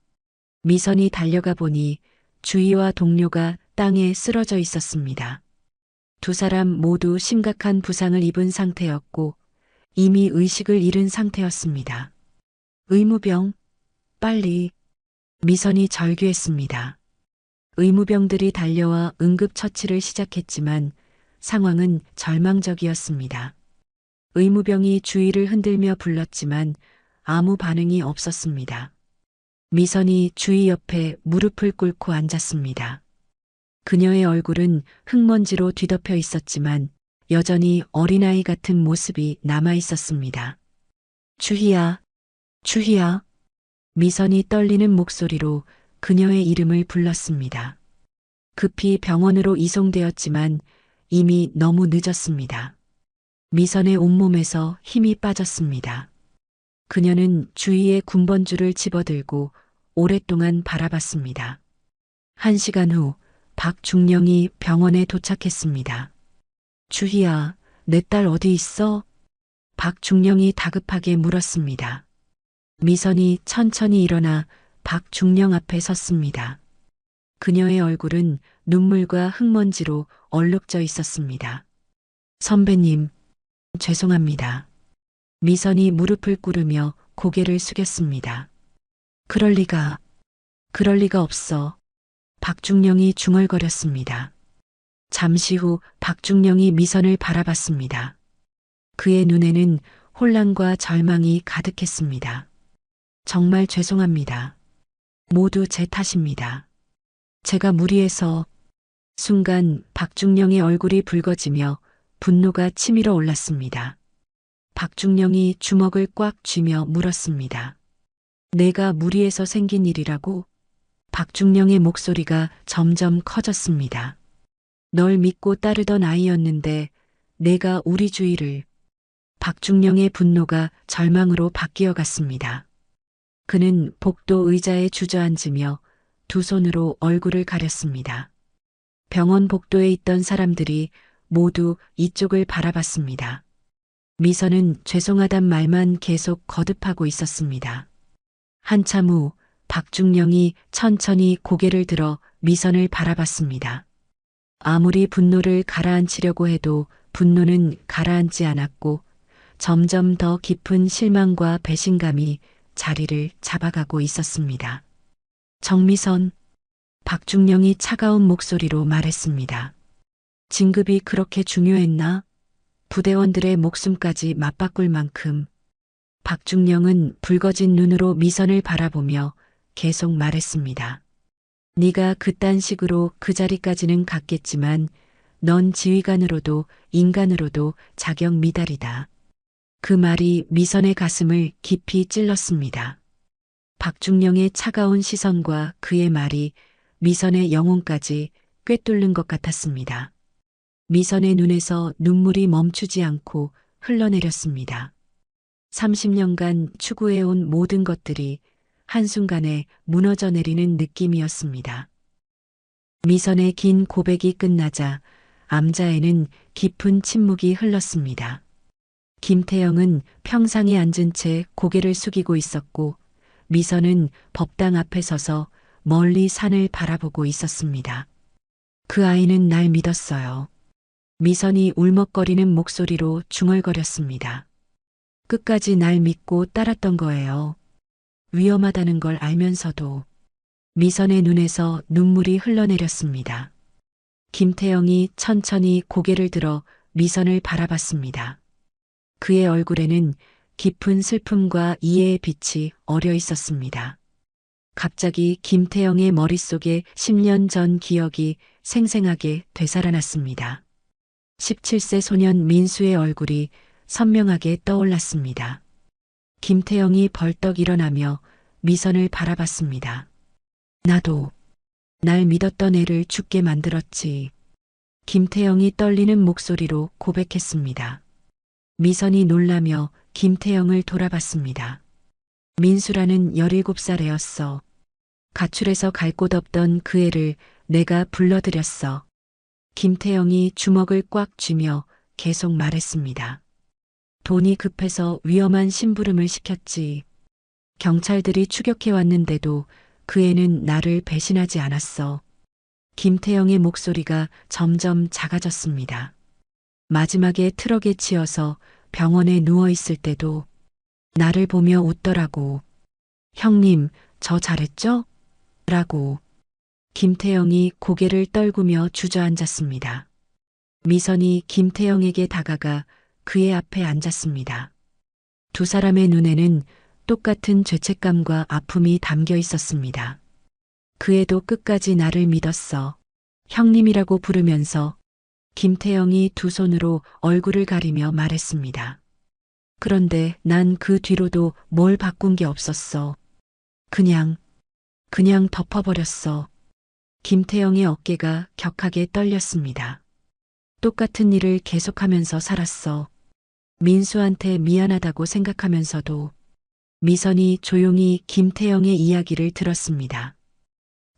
A: 미선이 달려가 보니 주희와 동료가 땅에 쓰러져 있었습니다. 두 사람 모두 심각한 부상을 입은 상태였고 이미 의식을 잃은 상태였습니다. 의무병, 빨리. 미선이 절규했습니다. 의무병들이 달려와 응급처치를 시작했지만 상황은 절망적이었습니다. 의무병이 주희를 흔들며 불렀지만 아무 반응이 없었습니다. 미선이 주희 옆에 무릎을 꿇고 앉았습니다. 그녀의 얼굴은 흙먼지로 뒤덮여 있었지만 여전히 어린아이 같은 모습이 남아 있었습니다. 주희야, 주희야. 미선이 떨리는 목소리로 그녀의 이름을 불렀습니다. 급히 병원으로 이송되었지만 이미 너무 늦었습니다. 미선의 온몸에서 힘이 빠졌습니다. 그녀는 주희의 군번줄을 집어들고 오랫동안 바라봤습니다. 1시간 후 박중령이 병원에 도착했습니다. 주희야, 내 딸 어디 있어? 박중령이 다급하게 물었습니다. 미선이 천천히 일어나 박중령 앞에 섰습니다. 그녀의 얼굴은 눈물과 흙먼지로 얼룩져 있었습니다. 선배님, 죄송합니다. 미선이 무릎을 꿇으며 고개를 숙였습니다. 그럴 리가 없어. 박중령이 중얼거렸습니다. 잠시 후 박중령이 미선을 바라봤습니다. 그의 눈에는 혼란과 절망이 가득했습니다. 정말 죄송합니다. 모두 제 탓입니다. 제가 무리해서. 순간 박중령의 얼굴이 붉어지며 분노가 치밀어 올랐습니다. 박중령이 주먹을 꽉 쥐며 물었습니다. 내가 무리해서 생긴 일이라고? 박중령의 목소리가 점점 커졌습니다. 널 믿고 따르던 아이였는데 내가 우리 주위를. 박중령의 분노가 절망으로 바뀌어 갔습니다. 그는 복도 의자에 주저앉으며 두 손으로 얼굴을 가렸습니다. 병원 복도에 있던 사람들이 모두 이쪽을 바라봤습니다. 미선은 죄송하단 말만 계속 거듭하고 있었습니다. 한참 후 박중령이 천천히 고개를 들어 미선을 바라봤습니다. 아무리 분노를 가라앉히려고 해도 분노는 가라앉지 않았고 점점 더 깊은 실망과 배신감이 자리를 잡아가고 있었습니다. 정미선, 박중령이 차가운 목소리로 말했습니다. 진급이 그렇게 중요했나? 부대원들의 목숨까지 맞바꿀 만큼. 박중령은 붉어진 눈으로 미선을 바라보며 계속 말했습니다. 네가 그딴 식으로 그 자리까지는 갔겠지만 넌 지휘관으로도 인간으로도 자격 미달이다. 그 말이 미선의 가슴을 깊이 찔렀습니다. 박중령의 차가운 시선과 그의 말이 미선의 영혼까지 꿰뚫는 것 같았습니다. 미선의 눈에서 눈물이 멈추지 않고 흘러내렸습니다. 30년간 추구해온 모든 것들이 한순간에 무너져 내리는 느낌이었습니다. 미선의 긴 고백이 끝나자 암자에는 깊은 침묵이 흘렀습니다. 김태영은 평상에 앉은 채 고개를 숙이고 있었고 미선은 법당 앞에 서서 멀리 산을 바라보고 있었습니다. 그 아이는 날 믿었어요. 미선이 울먹거리는 목소리로 중얼거렸습니다. 끝까지 날 믿고 따랐던 거예요. 위험하다는 걸 알면서도. 미선의 눈에서 눈물이 흘러내렸습니다. 김태영이 천천히 고개를 들어 미선을 바라봤습니다. 그의 얼굴에는 깊은 슬픔과 이해의 빛이 어려 있었습니다. 갑자기 김태영의 머릿속에 10년 전 기억이 생생하게 되살아났습니다. 17세 소년 민수의 얼굴이 선명하게 떠올랐습니다. 김태영이 벌떡 일어나며 미선을 바라봤습니다. 나도 날 믿었던 애를 죽게 만들었지. 김태영이 떨리는 목소리로 고백했습니다. 미선이 놀라며 김태영을 돌아봤습니다. 민수라는 17살 애였어. 가출해서 갈 곳 없던 그 애를 내가 불러들였어. 김태영이 주먹을 꽉 쥐며 계속 말했습니다. 돈이 급해서 위험한 심부름을 시켰지. 경찰들이 추격해 왔는데도 그 애는 나를 배신하지 않았어. 김태영의 목소리가 점점 작아졌습니다. 마지막에 트럭에 치여서 병원에 누워 있을 때도 나를 보며 웃더라고. 형님, 저 잘했죠? 라고. 김태영이 고개를 떨구며 주저앉았습니다. 미선이 김태영에게 다가가 그의 앞에 앉았습니다. 두 사람의 눈에는 똑같은 죄책감과 아픔이 담겨 있었습니다. 그 애도 끝까지 나를 믿었어. 형님이라고 부르면서 김태영이 두 손으로 얼굴을 가리며 말했습니다. 그런데 난 그 뒤로도 뭘 바꾼 게 없었어. 그냥 덮어버렸어. 김태영의 어깨가 격하게 떨렸습니다. 똑같은 일을 계속하면서 살았어. 민수한테 미안하다고 생각하면서도. 미선이 조용히 김태영의 이야기를 들었습니다.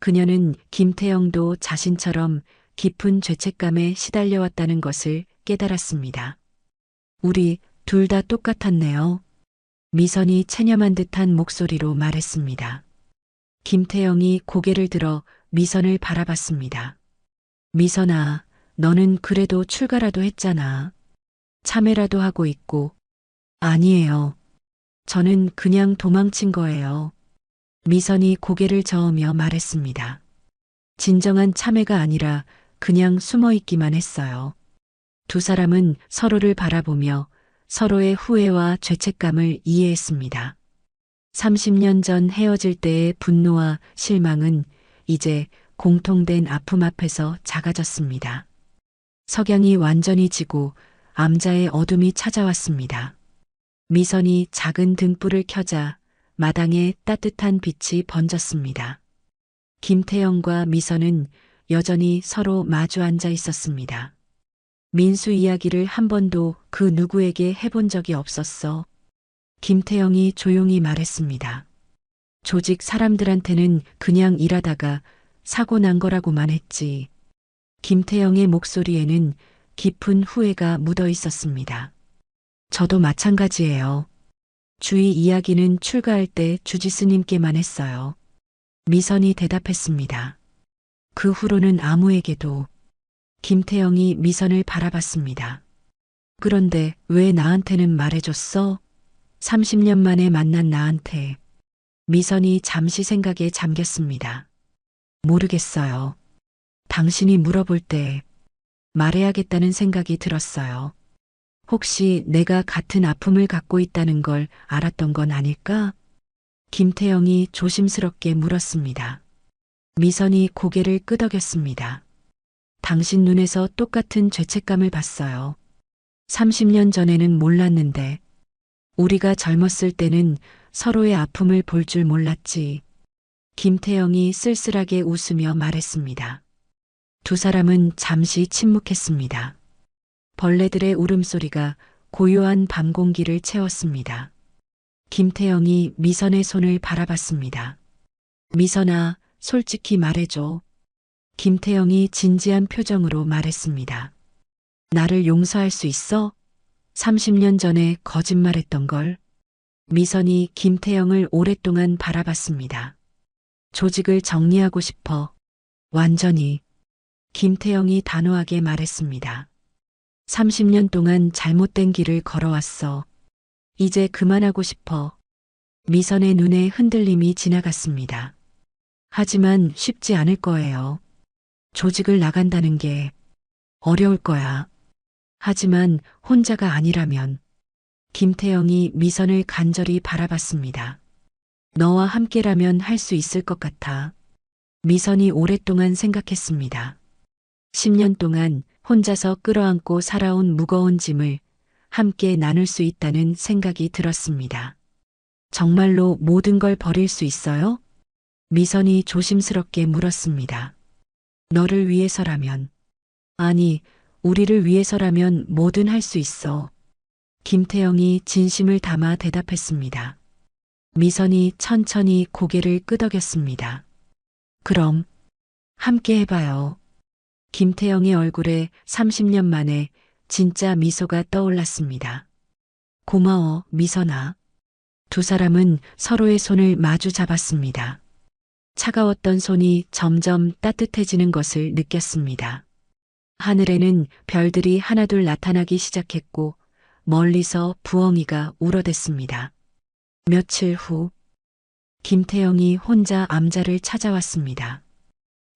A: 그녀는 김태영도 자신처럼 깊은 죄책감에 시달려왔다는 것을 깨달았습니다. 우리 둘 다 똑같았네요. 미선이 체념한 듯한 목소리로 말했습니다. 김태영이 고개를 들어 미선을 바라봤습니다. 미선아, 너는 그래도 출가라도 했잖아. 참회라도 하고 있고. 아니에요. 저는 그냥 도망친 거예요. 미선이 고개를 저으며 말했습니다. 진정한 참회가 아니라 그냥 숨어 있기만 했어요. 두 사람은 서로를 바라보며 서로의 후회와 죄책감을 이해했습니다. 30년 전 헤어질 때의 분노와 실망은 이제 공통된 아픔 앞에서 작아졌습니다. 석양이 완전히 지고 암자의 어둠이 찾아왔습니다. 미선이 작은 등불을 켜자 마당에 따뜻한 빛이 번졌습니다. 김태영과 미선은 여전히 서로 마주 앉아 있었습니다. 민수 이야기를 한 번도 그 누구에게 해본 적이 없었어. 김태영이 조용히 말했습니다. 조직 사람들한테는 그냥 일하다가 사고 난 거라고만 했지. 김태영의 목소리에는 깊은 후회가 묻어 있었습니다. 저도 마찬가지예요. 주위 이야기는 출가할 때 주지스님께만 했어요. 미선이 대답했습니다. 그 후로는 아무에게도. 김태영이 미선을 바라봤습니다. 그런데 왜 나한테는 말해줬어? 30년 만에 만난 나한테. 미선이 잠시 생각에 잠겼습니다. 모르겠어요. 당신이 물어볼 때 말해야겠다는 생각이 들었어요. 혹시 내가 같은 아픔을 갖고 있다는 걸 알았던 건 아닐까? 김태영이 조심스럽게 물었습니다. 미선이 고개를 끄덕였습니다. 당신 눈에서 똑같은 죄책감을 봤어요. 30년 전에는 몰랐는데 우리가 젊었을 때는 서로의 아픔을 볼 줄 몰랐지. 김태영이 쓸쓸하게 웃으며 말했습니다. 두 사람은 잠시 침묵했습니다. 벌레들의 울음소리가 고요한 밤 공기를 채웠습니다. 김태영이 미선의 손을 바라봤습니다. 미선아, 솔직히 말해줘. 김태영이 진지한 표정으로 말했습니다. 나를 용서할 수 있어? 30년 전에 거짓말했던 걸. 미선이 김태영을 오랫동안 바라봤습니다. 조직을 정리하고 싶어. 완전히. 김태영이 단호하게 말했습니다. 30년 동안 잘못된 길을 걸어왔어. 이제 그만하고 싶어. 미선의 눈에 흔들림이 지나갔습니다. 하지만 쉽지 않을 거예요. 조직을 나간다는 게 어려울 거야. 하지만 혼자가 아니라면. 김태영이 미선을 간절히 바라봤습니다. 너와 함께라면 할 수 있을 것 같아. 미선이 오랫동안 생각했습니다. 10년 동안 혼자서 끌어안고 살아온 무거운 짐을 함께 나눌 수 있다는 생각이 들었습니다. 정말로 모든 걸 버릴 수 있어요? 미선이 조심스럽게 물었습니다. 너를 위해서라면. 아니, 우리를 위해서라면 뭐든 할 수 있어. 김태영이 진심을 담아 대답했습니다. 미선이 천천히 고개를 끄덕였습니다. 그럼 함께 해봐요. 김태영의 얼굴에 30년 만에 진짜 미소가 떠올랐습니다. 고마워, 미선아. 두 사람은 서로의 손을 마주 잡았습니다. 차가웠던 손이 점점 따뜻해지는 것을 느꼈습니다. 하늘에는 별들이 하나둘 나타나기 시작했고 멀리서 부엉이가 울어댔습니다. 며칠 후 김태영이 혼자 암자를 찾아왔습니다.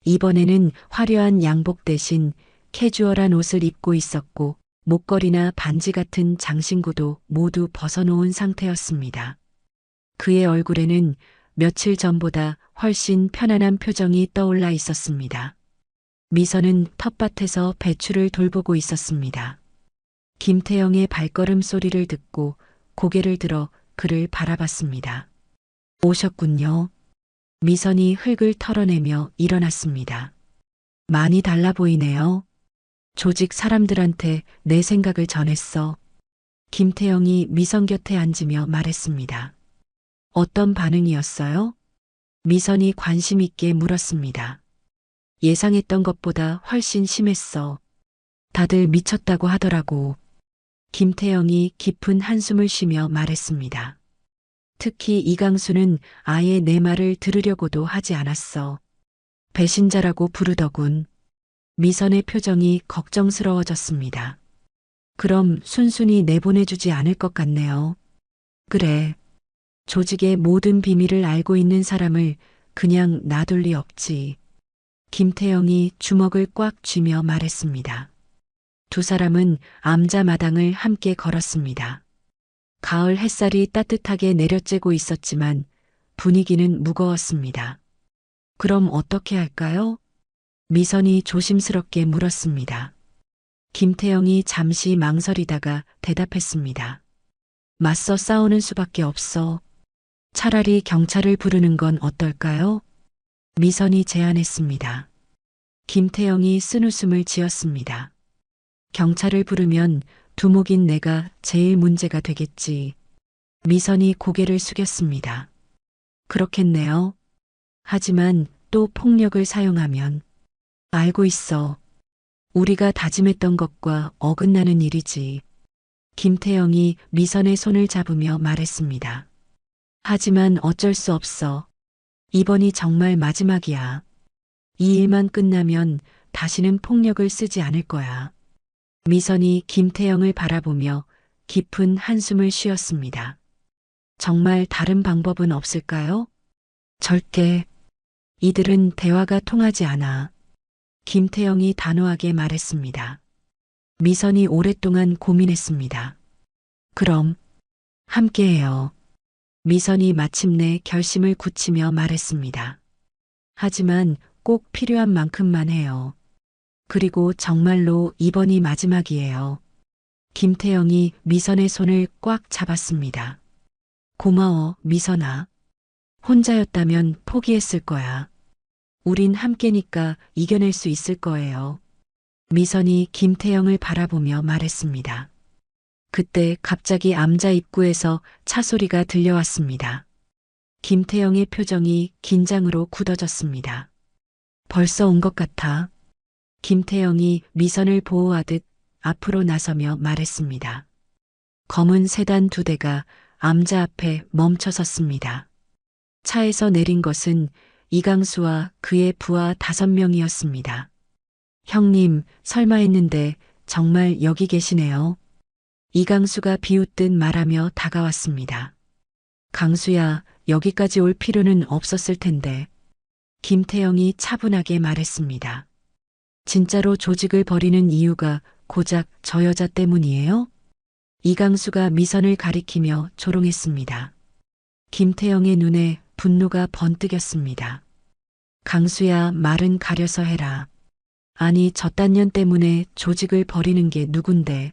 A: 이번에는 화려한 양복 대신 캐주얼한 옷을 입고 있었고 목걸이나 반지 같은 장신구도 모두 벗어놓은 상태였습니다. 그의 얼굴에는 며칠 전보다 훨씬 편안한 표정이 떠올라 있었습니다. 미선은 텃밭에서 배추를 돌보고 있었습니다. 김태영의 발걸음 소리를 듣고 고개를 들어 그를 바라봤습니다. 오셨군요. 미선이 흙을 털어내며 일어났습니다. 많이 달라 보이네요. 조직 사람들한테 내 생각을 전했어. 김태영이 미선 곁에 앉으며 말했습니다. 어떤 반응이었어요? 미선이 관심 있게 물었습니다. 예상했던 것보다 훨씬 심했어. 다들 미쳤다고 하더라고. 김태영이 깊은 한숨을 쉬며 말했습니다. 특히 이강수는 아예 내 말을 들으려고도 하지 않았어. 배신자라고 부르더군. 미선의 표정이 걱정스러워졌습니다. 그럼 순순히 내보내주지 않을 것 같네요. 그래. 조직의 모든 비밀을 알고 있는 사람을 그냥 놔둘 리 없지. 김태영이 주먹을 꽉 쥐며 말했습니다. 두 사람은 암자마당을 함께 걸었습니다. 가을 햇살이 따뜻하게 내려쬐고 있었지만 분위기는 무거웠습니다. 그럼 어떻게 할까요? 미선이 조심스럽게 물었습니다. 김태영이 잠시 망설이다가 대답했습니다. 맞서 싸우는 수밖에 없어. 차라리 경찰을 부르는 건 어떨까요? 미선이 제안했습니다. 김태영이 쓴웃음을 지었습니다. 경찰을 부르면 두목인 내가 제일 문제가 되겠지. 미선이 고개를 숙였습니다. 그렇겠네요. 하지만 또 폭력을 사용하면 알고 있어. 우리가 다짐했던 것과 어긋나는 일이지. 김태영이 미선의 손을 잡으며 말했습니다. 하지만 어쩔 수 없어. 이번이 정말 마지막이야. 이 일만 끝나면 다시는 폭력을 쓰지 않을 거야. 미선이 김태영을 바라보며 깊은 한숨을 쉬었습니다. 정말 다른 방법은 없을까요? 절대. 이들은 대화가 통하지 않아. 김태영이 단호하게 말했습니다. 미선이 오랫동안 고민했습니다. 그럼 함께해요. 미선이 마침내 결심을 굳히며 말했습니다. 하지만 꼭 필요한 만큼만 해요. 그리고 정말로 이번이 마지막이에요. 김태영이 미선의 손을 꽉 잡았습니다. 고마워, 미선아. 혼자였다면 포기했을 거야. 우린 함께니까 이겨낼 수 있을 거예요. 미선이 김태영을 바라보며 말했습니다. 그때 갑자기 암자 입구에서 차 소리가 들려왔습니다. 김태영의 표정이 긴장으로 굳어졌습니다. 벌써 온 것 같아. 김태영이 미선을 보호하듯 앞으로 나서며 말했습니다. 검은 세단 2대가 암자 앞에 멈춰 섰습니다. 차에서 내린 것은 이강수와 그의 부하 5명이었습니다. 형님, 설마 했는데 정말 여기 계시네요. 이강수가 비웃듯 말하며 다가왔습니다. 강수야, 여기까지 올 필요는 없었을 텐데. 김태영이 차분하게 말했습니다. 진짜로 조직을 버리는 이유가 고작 저 여자 때문이에요? 이강수가 미선을 가리키며 조롱했습니다. 김태영의 눈에 분노가 번뜩였습니다. 강수야, 말은 가려서 해라. 아니, 저딴 년 때문에 조직을 버리는 게 누군데.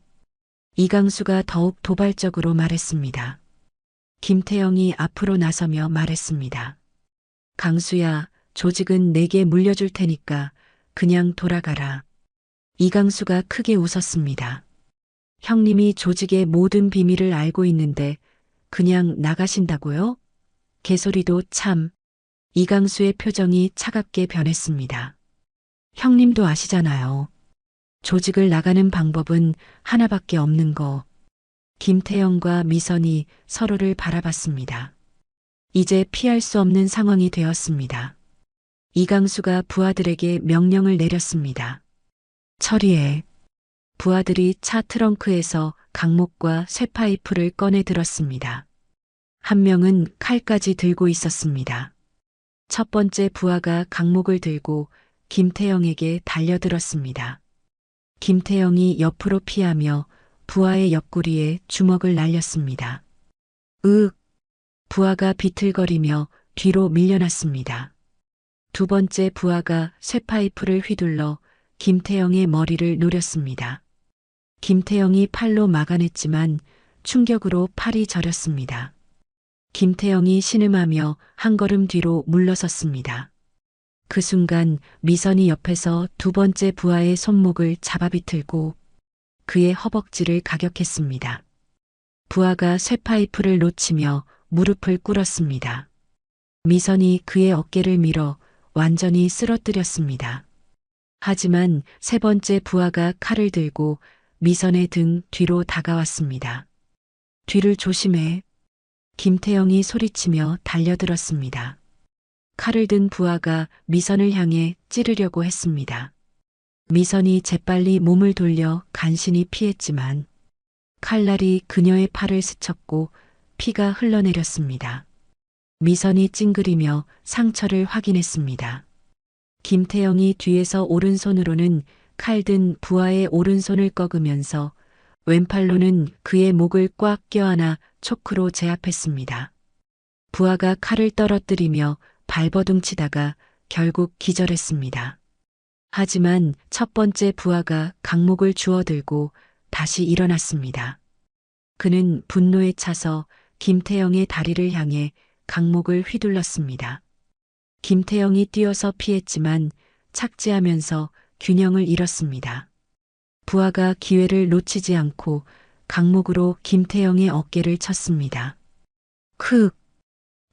A: 이강수가 더욱 도발적으로 말했습니다. 김태영이 앞으로 나서며 말했습니다. 강수야, 조직은 내게 물려줄 테니까 그냥 돌아가라. 이강수가 크게 웃었습니다. 형님이 조직의 모든 비밀을 알고 있는데 그냥 나가신다고요? 개소리도 참. 이강수의 표정이 차갑게 변했습니다. 형님도 아시잖아요. 조직을 나가는 방법은 하나밖에 없는 거. 김태영과 미선이 서로를 바라봤습니다. 이제 피할 수 없는 상황이 되었습니다. 이강수가 부하들에게 명령을 내렸습니다. 처리해. 부하들이 차 트렁크에서 강목과 쇠파이프를 꺼내 들었습니다. 한 명은 칼까지 들고 있었습니다. 첫 번째 부하가 강목을 들고 김태영에게 달려들었습니다. 김태영이 옆으로 피하며 부하의 옆구리에 주먹을 날렸습니다. 으윽! 부하가 비틀거리며 뒤로 밀려났습니다. 두 번째 부하가 쇠파이프를 휘둘러 김태영의 머리를 노렸습니다. 김태영이 팔로 막아냈지만 충격으로 팔이 저렸습니다. 김태영이 신음하며 한 걸음 뒤로 물러섰습니다. 그 순간 미선이 옆에서 두 번째 부하의 손목을 잡아 비틀고 그의 허벅지를 가격했습니다. 부하가 쇠파이프를 놓치며 무릎을 꿇었습니다. 미선이 그의 어깨를 밀어 완전히 쓰러뜨렸습니다. 하지만 세 번째 부하가 칼을 들고 미선의 등 뒤로 다가왔습니다. 뒤를 조심해. 김태영이 소리치며 달려들었습니다. 칼을 든 부하가 미선을 향해 찌르려고 했습니다. 미선이 재빨리 몸을 돌려 간신히 피했지만 칼날이 그녀의 팔을 스쳤고 피가 흘러내렸습니다. 미선이 찡그리며 상처를 확인했습니다. 김태영이 뒤에서 오른손으로는 칼 든 부하의 오른손을 꺾으면서 왼팔로는 그의 목을 꽉 껴안아 초크로 제압했습니다. 부하가 칼을 떨어뜨리며 발버둥치다가 결국 기절했습니다. 하지만 첫 번째 부하가 강목을 주워들고 다시 일어났습니다. 그는 분노에 차서 김태영의 다리를 향해 강목을 휘둘렀습니다. 김태영이 뛰어서 피했지만 착지하면서 균형을 잃었습니다. 부하가 기회를 놓치지 않고 강목으로 김태영의 어깨를 쳤습니다. 크!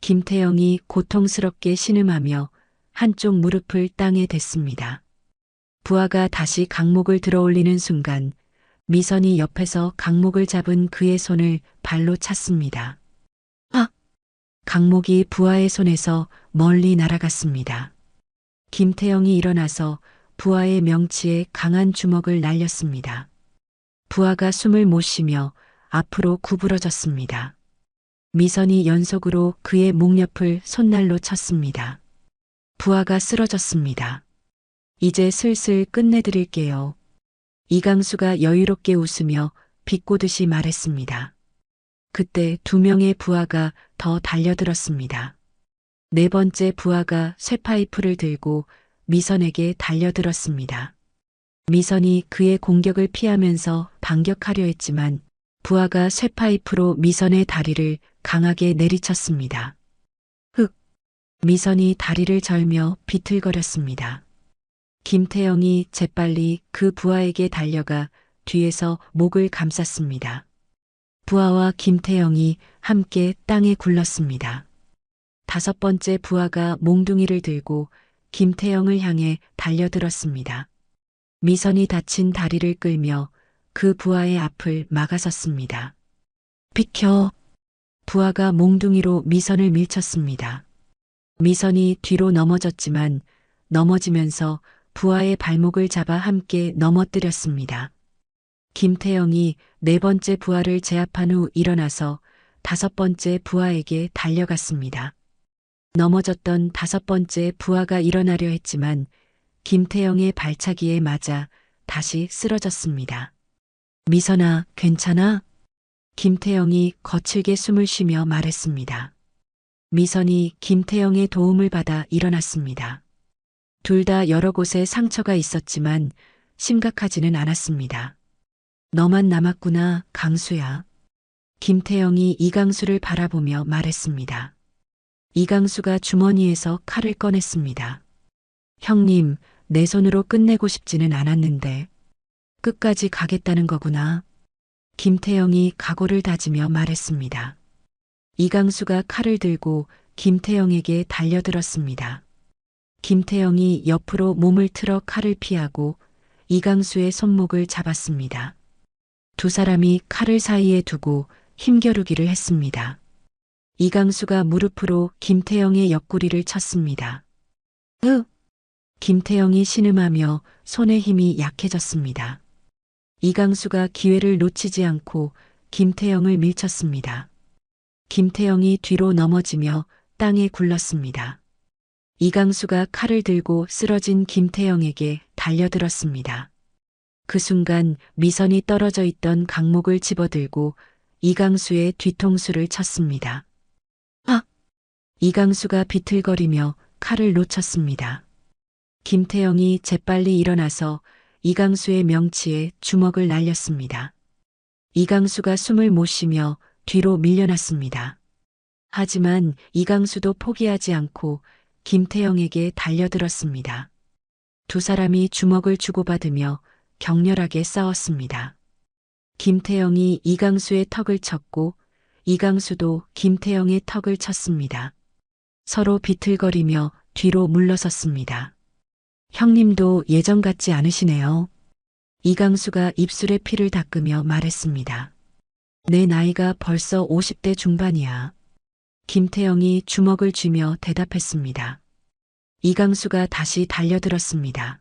A: 김태영이 고통스럽게 신음하며 한쪽 무릎을 땅에 댔습니다. 부하가 다시 강목을 들어올리는 순간 미선이 옆에서 강목을 잡은 그의 손을 발로 찼습니다. 아! 강목이 부하의 손에서 멀리 날아갔습니다. 김태영이 일어나서 부하의 명치에 강한 주먹을 날렸습니다. 부하가 숨을 못 쉬며 앞으로 구부러졌습니다. 미선이 연속으로 그의 목 옆을 손날로 쳤습니다. 부하가 쓰러졌습니다. 이제 슬슬 끝내드릴게요. 이강수가 여유롭게 웃으며 비꼬듯이 말했습니다. 그때 두 명의 부하가 더 달려들었습니다. 네 번째 부하가 쇠파이프를 들고 미선에게 달려들었습니다. 미선이 그의 공격을 피하면서 반격하려 했지만 부하가 쇠파이프로 미선의 다리를 강하게 내리쳤습니다. 흑! 미선이 다리를 절며 비틀거렸습니다. 김태영이 재빨리 그 부하에게 달려가 뒤에서 목을 감쌌습니다. 부하와 김태영이 함께 땅에 굴렀습니다. 다섯 번째 부하가 몽둥이를 들고 김태영을 향해 달려들었습니다. 미선이 다친 다리를 끌며 그 부하의 앞을 막아섰습니다. 비켜! 부하가 몽둥이로 미선을 밀쳤습니다. 미선이 뒤로 넘어졌지만 넘어지면서 부하의 발목을 잡아 함께 넘어뜨렸습니다. 김태영이 네 번째 부하를 제압한 후 일어나서 다섯 번째 부하에게 달려갔습니다. 넘어졌던 다섯 번째 부하가 일어나려 했지만 김태영의 발차기에 맞아 다시 쓰러졌습니다. 미선아, 괜찮아? 김태영이 거칠게 숨을 쉬며 말했습니다. 미선이 김태영의 도움을 받아 일어났습니다. 둘 다 여러 곳에 상처가 있었지만 심각하지는 않았습니다. 너만 남았구나, 강수야. 김태영이 이강수를 바라보며 말했습니다. 이강수가 주머니에서 칼을 꺼냈습니다. 형님, 내 손으로 끝내고 싶지는 않았는데 끝까지 가겠다는 거구나. 김태영이 각오를 다지며 말했습니다. 이강수가 칼을 들고 김태영에게 달려들었습니다. 김태영이 옆으로 몸을 틀어 칼을 피하고 이강수의 손목을 잡았습니다. 두 사람이 칼을 사이에 두고 힘겨루기를 했습니다. 이강수가 무릎으로 김태영의 옆구리를 쳤습니다. 으! 김태영이 신음하며 손의 힘이 약해졌습니다. 이강수가 기회를 놓치지 않고 김태영을 밀쳤습니다. 김태영이 뒤로 넘어지며 땅에 굴렀습니다. 이강수가 칼을 들고 쓰러진 김태영에게 달려들었습니다. 그 순간 미선이 떨어져 있던 강목을 집어들고 이강수의 뒤통수를 쳤습니다. 아! 이강수가 비틀거리며 칼을 놓쳤습니다. 김태영이 재빨리 일어나서 이강수의 명치에 주먹을 날렸습니다. 이강수가 숨을 못 쉬며 뒤로 밀려났습니다. 하지만 이강수도 포기하지 않고 김태영에게 달려들었습니다. 두 사람이 주먹을 주고받으며 격렬하게 싸웠습니다. 김태영이 이강수의 턱을 쳤고 이강수도 김태영의 턱을 쳤습니다. 서로 비틀거리며 뒤로 물러섰습니다. 형님도 예전 같지 않으시네요. 이강수가 입술에 피를 닦으며 말했습니다. 내 나이가 벌써 50대 중반이야. 김태영이 주먹을 쥐며 대답했습니다. 이강수가 다시 달려들었습니다.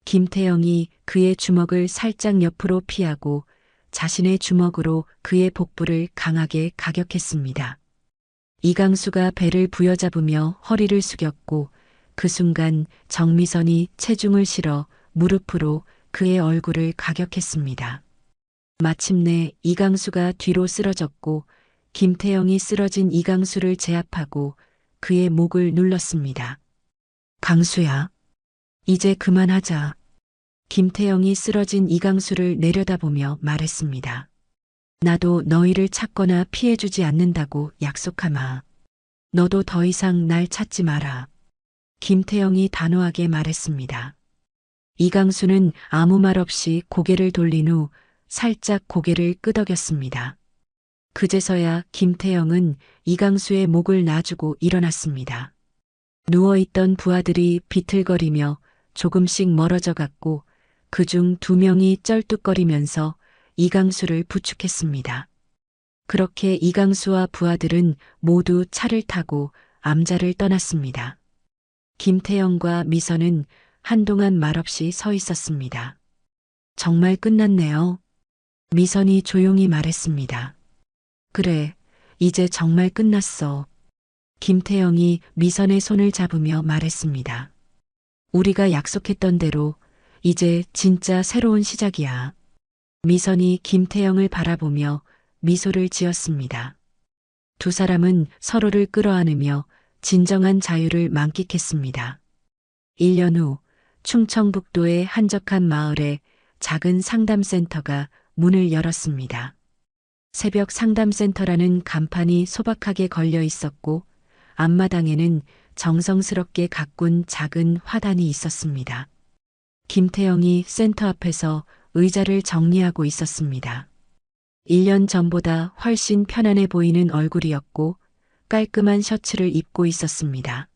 A: 김태영이 그의 주먹을 살짝 옆으로 피하고 자신의 주먹으로 그의 복부를 강하게 가격했습니다. 이강수가 배를 부여잡으며 허리를 숙였고 그 순간 정미선이 체중을 실어 무릎으로 그의 얼굴을 가격했습니다. 마침내 이강수가 뒤로 쓰러졌고 김태영이 쓰러진 이강수를 제압하고 그의 목을 눌렀습니다. 강수야, 이제 그만하자. 김태영이 쓰러진 이강수를 내려다보며 말했습니다. 나도 너희를 찾거나 피해주지 않는다고 약속하마. 너도 더 이상 날 찾지 마라. 김태영이 단호하게 말했습니다. 이강수는 아무 말 없이 고개를 돌린 후 살짝 고개를 끄덕였습니다. 그제서야 김태영은 이강수의 목을 놔주고 일어났습니다. 누워있던 부하들이 비틀거리며 조금씩 멀어져 갔고 그중 2명이 쩔뚝거리면서 이강수를 부축했습니다. 그렇게 이강수와 부하들은 모두 차를 타고 암자를 떠났습니다. 김태영과 미선은 한동안 말없이 서 있었습니다. 정말 끝났네요. 미선이 조용히 말했습니다. 그래, 이제 정말 끝났어. 김태영이 미선의 손을 잡으며 말했습니다. 우리가 약속했던 대로 이제 진짜 새로운 시작이야. 미선이 김태영을 바라보며 미소를 지었습니다. 두 사람은 서로를 끌어안으며 진정한 자유를 만끽했습니다. 1년 후 충청북도의 한적한 마을에 작은 상담센터가 문을 열었습니다. 새벽 상담센터라는 간판이 소박하게 걸려 있었고 앞마당에는 정성스럽게 가꾼 작은 화단이 있었습니다. 김태영이 센터 앞에서 의자를 정리하고 있었습니다. 1년 전보다 훨씬 편안해 보이는 얼굴이었고 깔끔한 셔츠를 입고 있었습니다.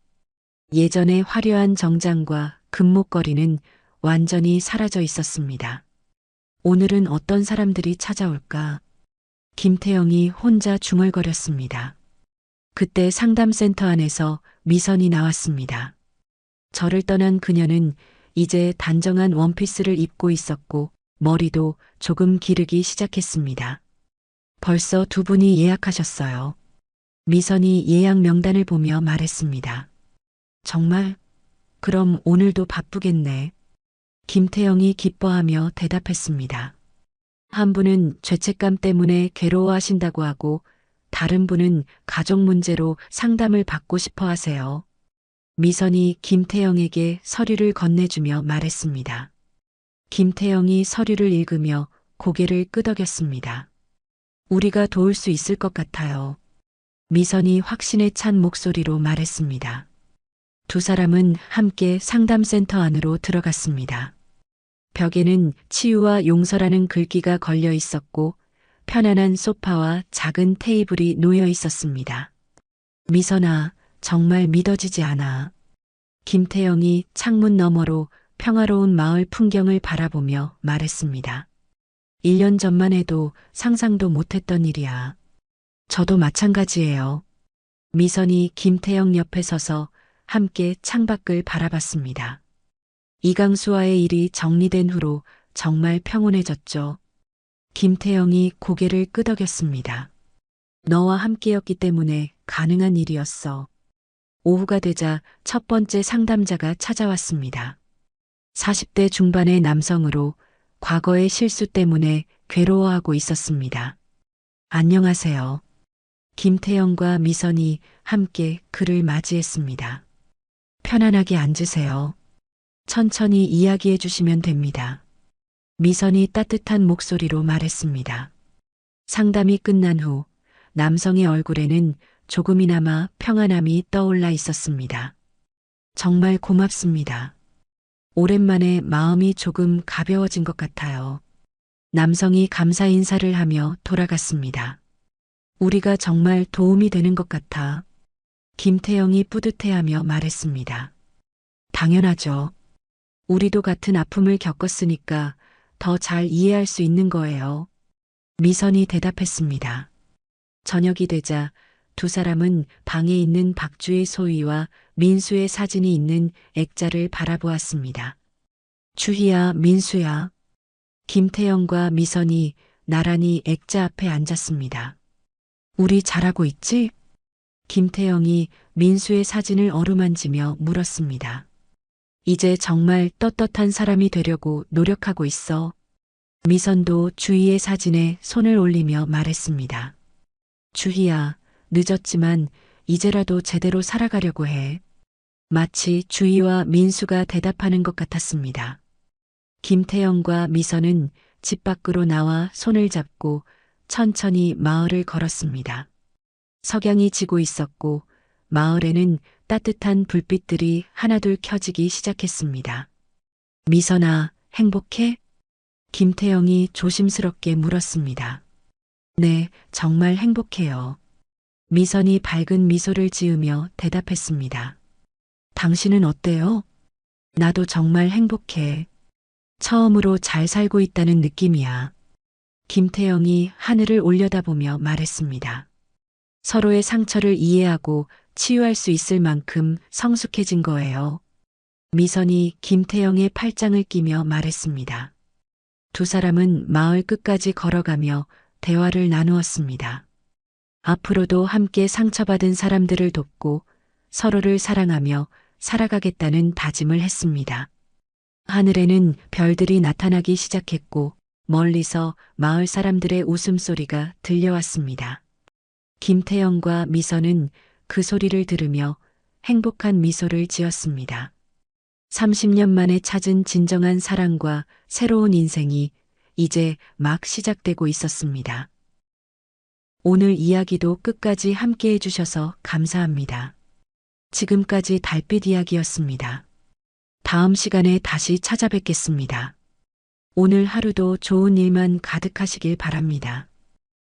A: 예전의 화려한 정장과 금목걸이는 완전히 사라져 있었습니다. 오늘은 어떤 사람들이 찾아올까? 김태영이 혼자 중얼거렸습니다. 그때 상담센터 안에서 미선이 나왔습니다. 저를 떠난 그녀는 이제 단정한 원피스를 입고 있었고 머리도 조금 기르기 시작했습니다. 벌써 2분이 예약하셨어요. 미선이 예약 명단을 보며 말했습니다. 정말? 그럼 오늘도 바쁘겠네. 김태영이 기뻐하며 대답했습니다. 한 분은 죄책감 때문에 괴로워하신다고 하고 다른 분은 가족 문제로 상담을 받고 싶어 하세요. 미선이 김태영에게 서류를 건네주며 말했습니다. 김태영이 서류를 읽으며 고개를 끄덕였습니다. 우리가 도울 수 있을 것 같아요. 미선이 확신에 찬 목소리로 말했습니다. 두 사람은 함께 상담센터 안으로 들어갔습니다. 벽에는 치유와 용서라는 글귀가 걸려 있었고 편안한 소파와 작은 테이블이 놓여 있었습니다. 미선아, 정말 믿어지지 않아. 김태영이 창문 너머로 평화로운 마을 풍경을 바라보며 말했습니다. 1년 전만 해도 상상도 못했던 일이야. 저도 마찬가지예요. 미선이 김태영 옆에 서서 함께 창밖을 바라봤습니다. 이강수와의 일이 정리된 후로 정말 평온해졌죠. 김태영이 고개를 끄덕였습니다. 너와 함께였기 때문에 가능한 일이었어. 오후가 되자 첫 번째 상담자가 찾아왔습니다. 40대 중반의 남성으로 과거의 실수 때문에 괴로워하고 있었습니다. 안녕하세요. 김태영과 미선이 함께 그를 맞이했습니다. 편안하게 앉으세요. 천천히 이야기해 주시면 됩니다. 미선이 따뜻한 목소리로 말했습니다. 상담이 끝난 후 남성의 얼굴에는 조금이나마 평안함이 떠올라 있었습니다. 정말 고맙습니다. 오랜만에 마음이 조금 가벼워진 것 같아요. 남성이 감사 인사를 하며 돌아갔습니다. 우리가 정말 도움이 되는 것 같아. 김태영이 뿌듯해하며 말했습니다. 당연하죠. 우리도 같은 아픔을 겪었으니까 더 잘 이해할 수 있는 거예요. 미선이 대답했습니다. 저녁이 되자 두 사람은 방에 있는 박주의 소위와 민수의 사진이 있는 액자를 바라보았습니다. 주희야, 민수야. 김태영과 미선이 나란히 액자 앞에 앉았습니다. 우리 잘하고 있지? 김태영이 민수의 사진을 어루만지며 물었습니다. 이제 정말 떳떳한 사람이 되려고 노력하고 있어. 미선도 주희의 사진에 손을 올리며 말했습니다. 주희야, 늦었지만 이제라도 제대로 살아가려고 해. 마치 주희와 민수가 대답하는 것 같았습니다. 김태영과 미선은 집 밖으로 나와 손을 잡고 천천히 마을을 걸었습니다. 석양이 지고 있었고 마을에는 따뜻한 불빛들이 하나둘 켜지기 시작했습니다. 미선아, 행복해? 김태영이 조심스럽게 물었습니다. 네, 정말 행복해요. 미선이 밝은 미소를 지으며 대답했습니다. 당신은 어때요? 나도 정말 행복해. 처음으로 잘 살고 있다는 느낌이야. 김태영이 하늘을 올려다보며 말했습니다. 서로의 상처를 이해하고 치유할 수 있을 만큼 성숙해진 거예요. 미선이 김태영의 팔짱을 끼며 말했습니다. 두 사람은 마을 끝까지 걸어가며 대화를 나누었습니다. 앞으로도 함께 상처받은 사람들을 돕고 서로를 사랑하며 살아가겠다는 다짐을 했습니다. 하늘에는 별들이 나타나기 시작했고 멀리서 마을 사람들의 웃음소리가 들려왔습니다. 김태영과 미선은 그 소리를 들으며 행복한 미소를 지었습니다. 30년 만에 찾은 진정한 사랑과 새로운 인생이 이제 막 시작되고 있었습니다. 오늘 이야기도 끝까지 함께 해주셔서 감사합니다. 지금까지 달빛 이야기였습니다. 다음 시간에 다시 찾아뵙겠습니다. 오늘 하루도 좋은 일만 가득하시길 바랍니다.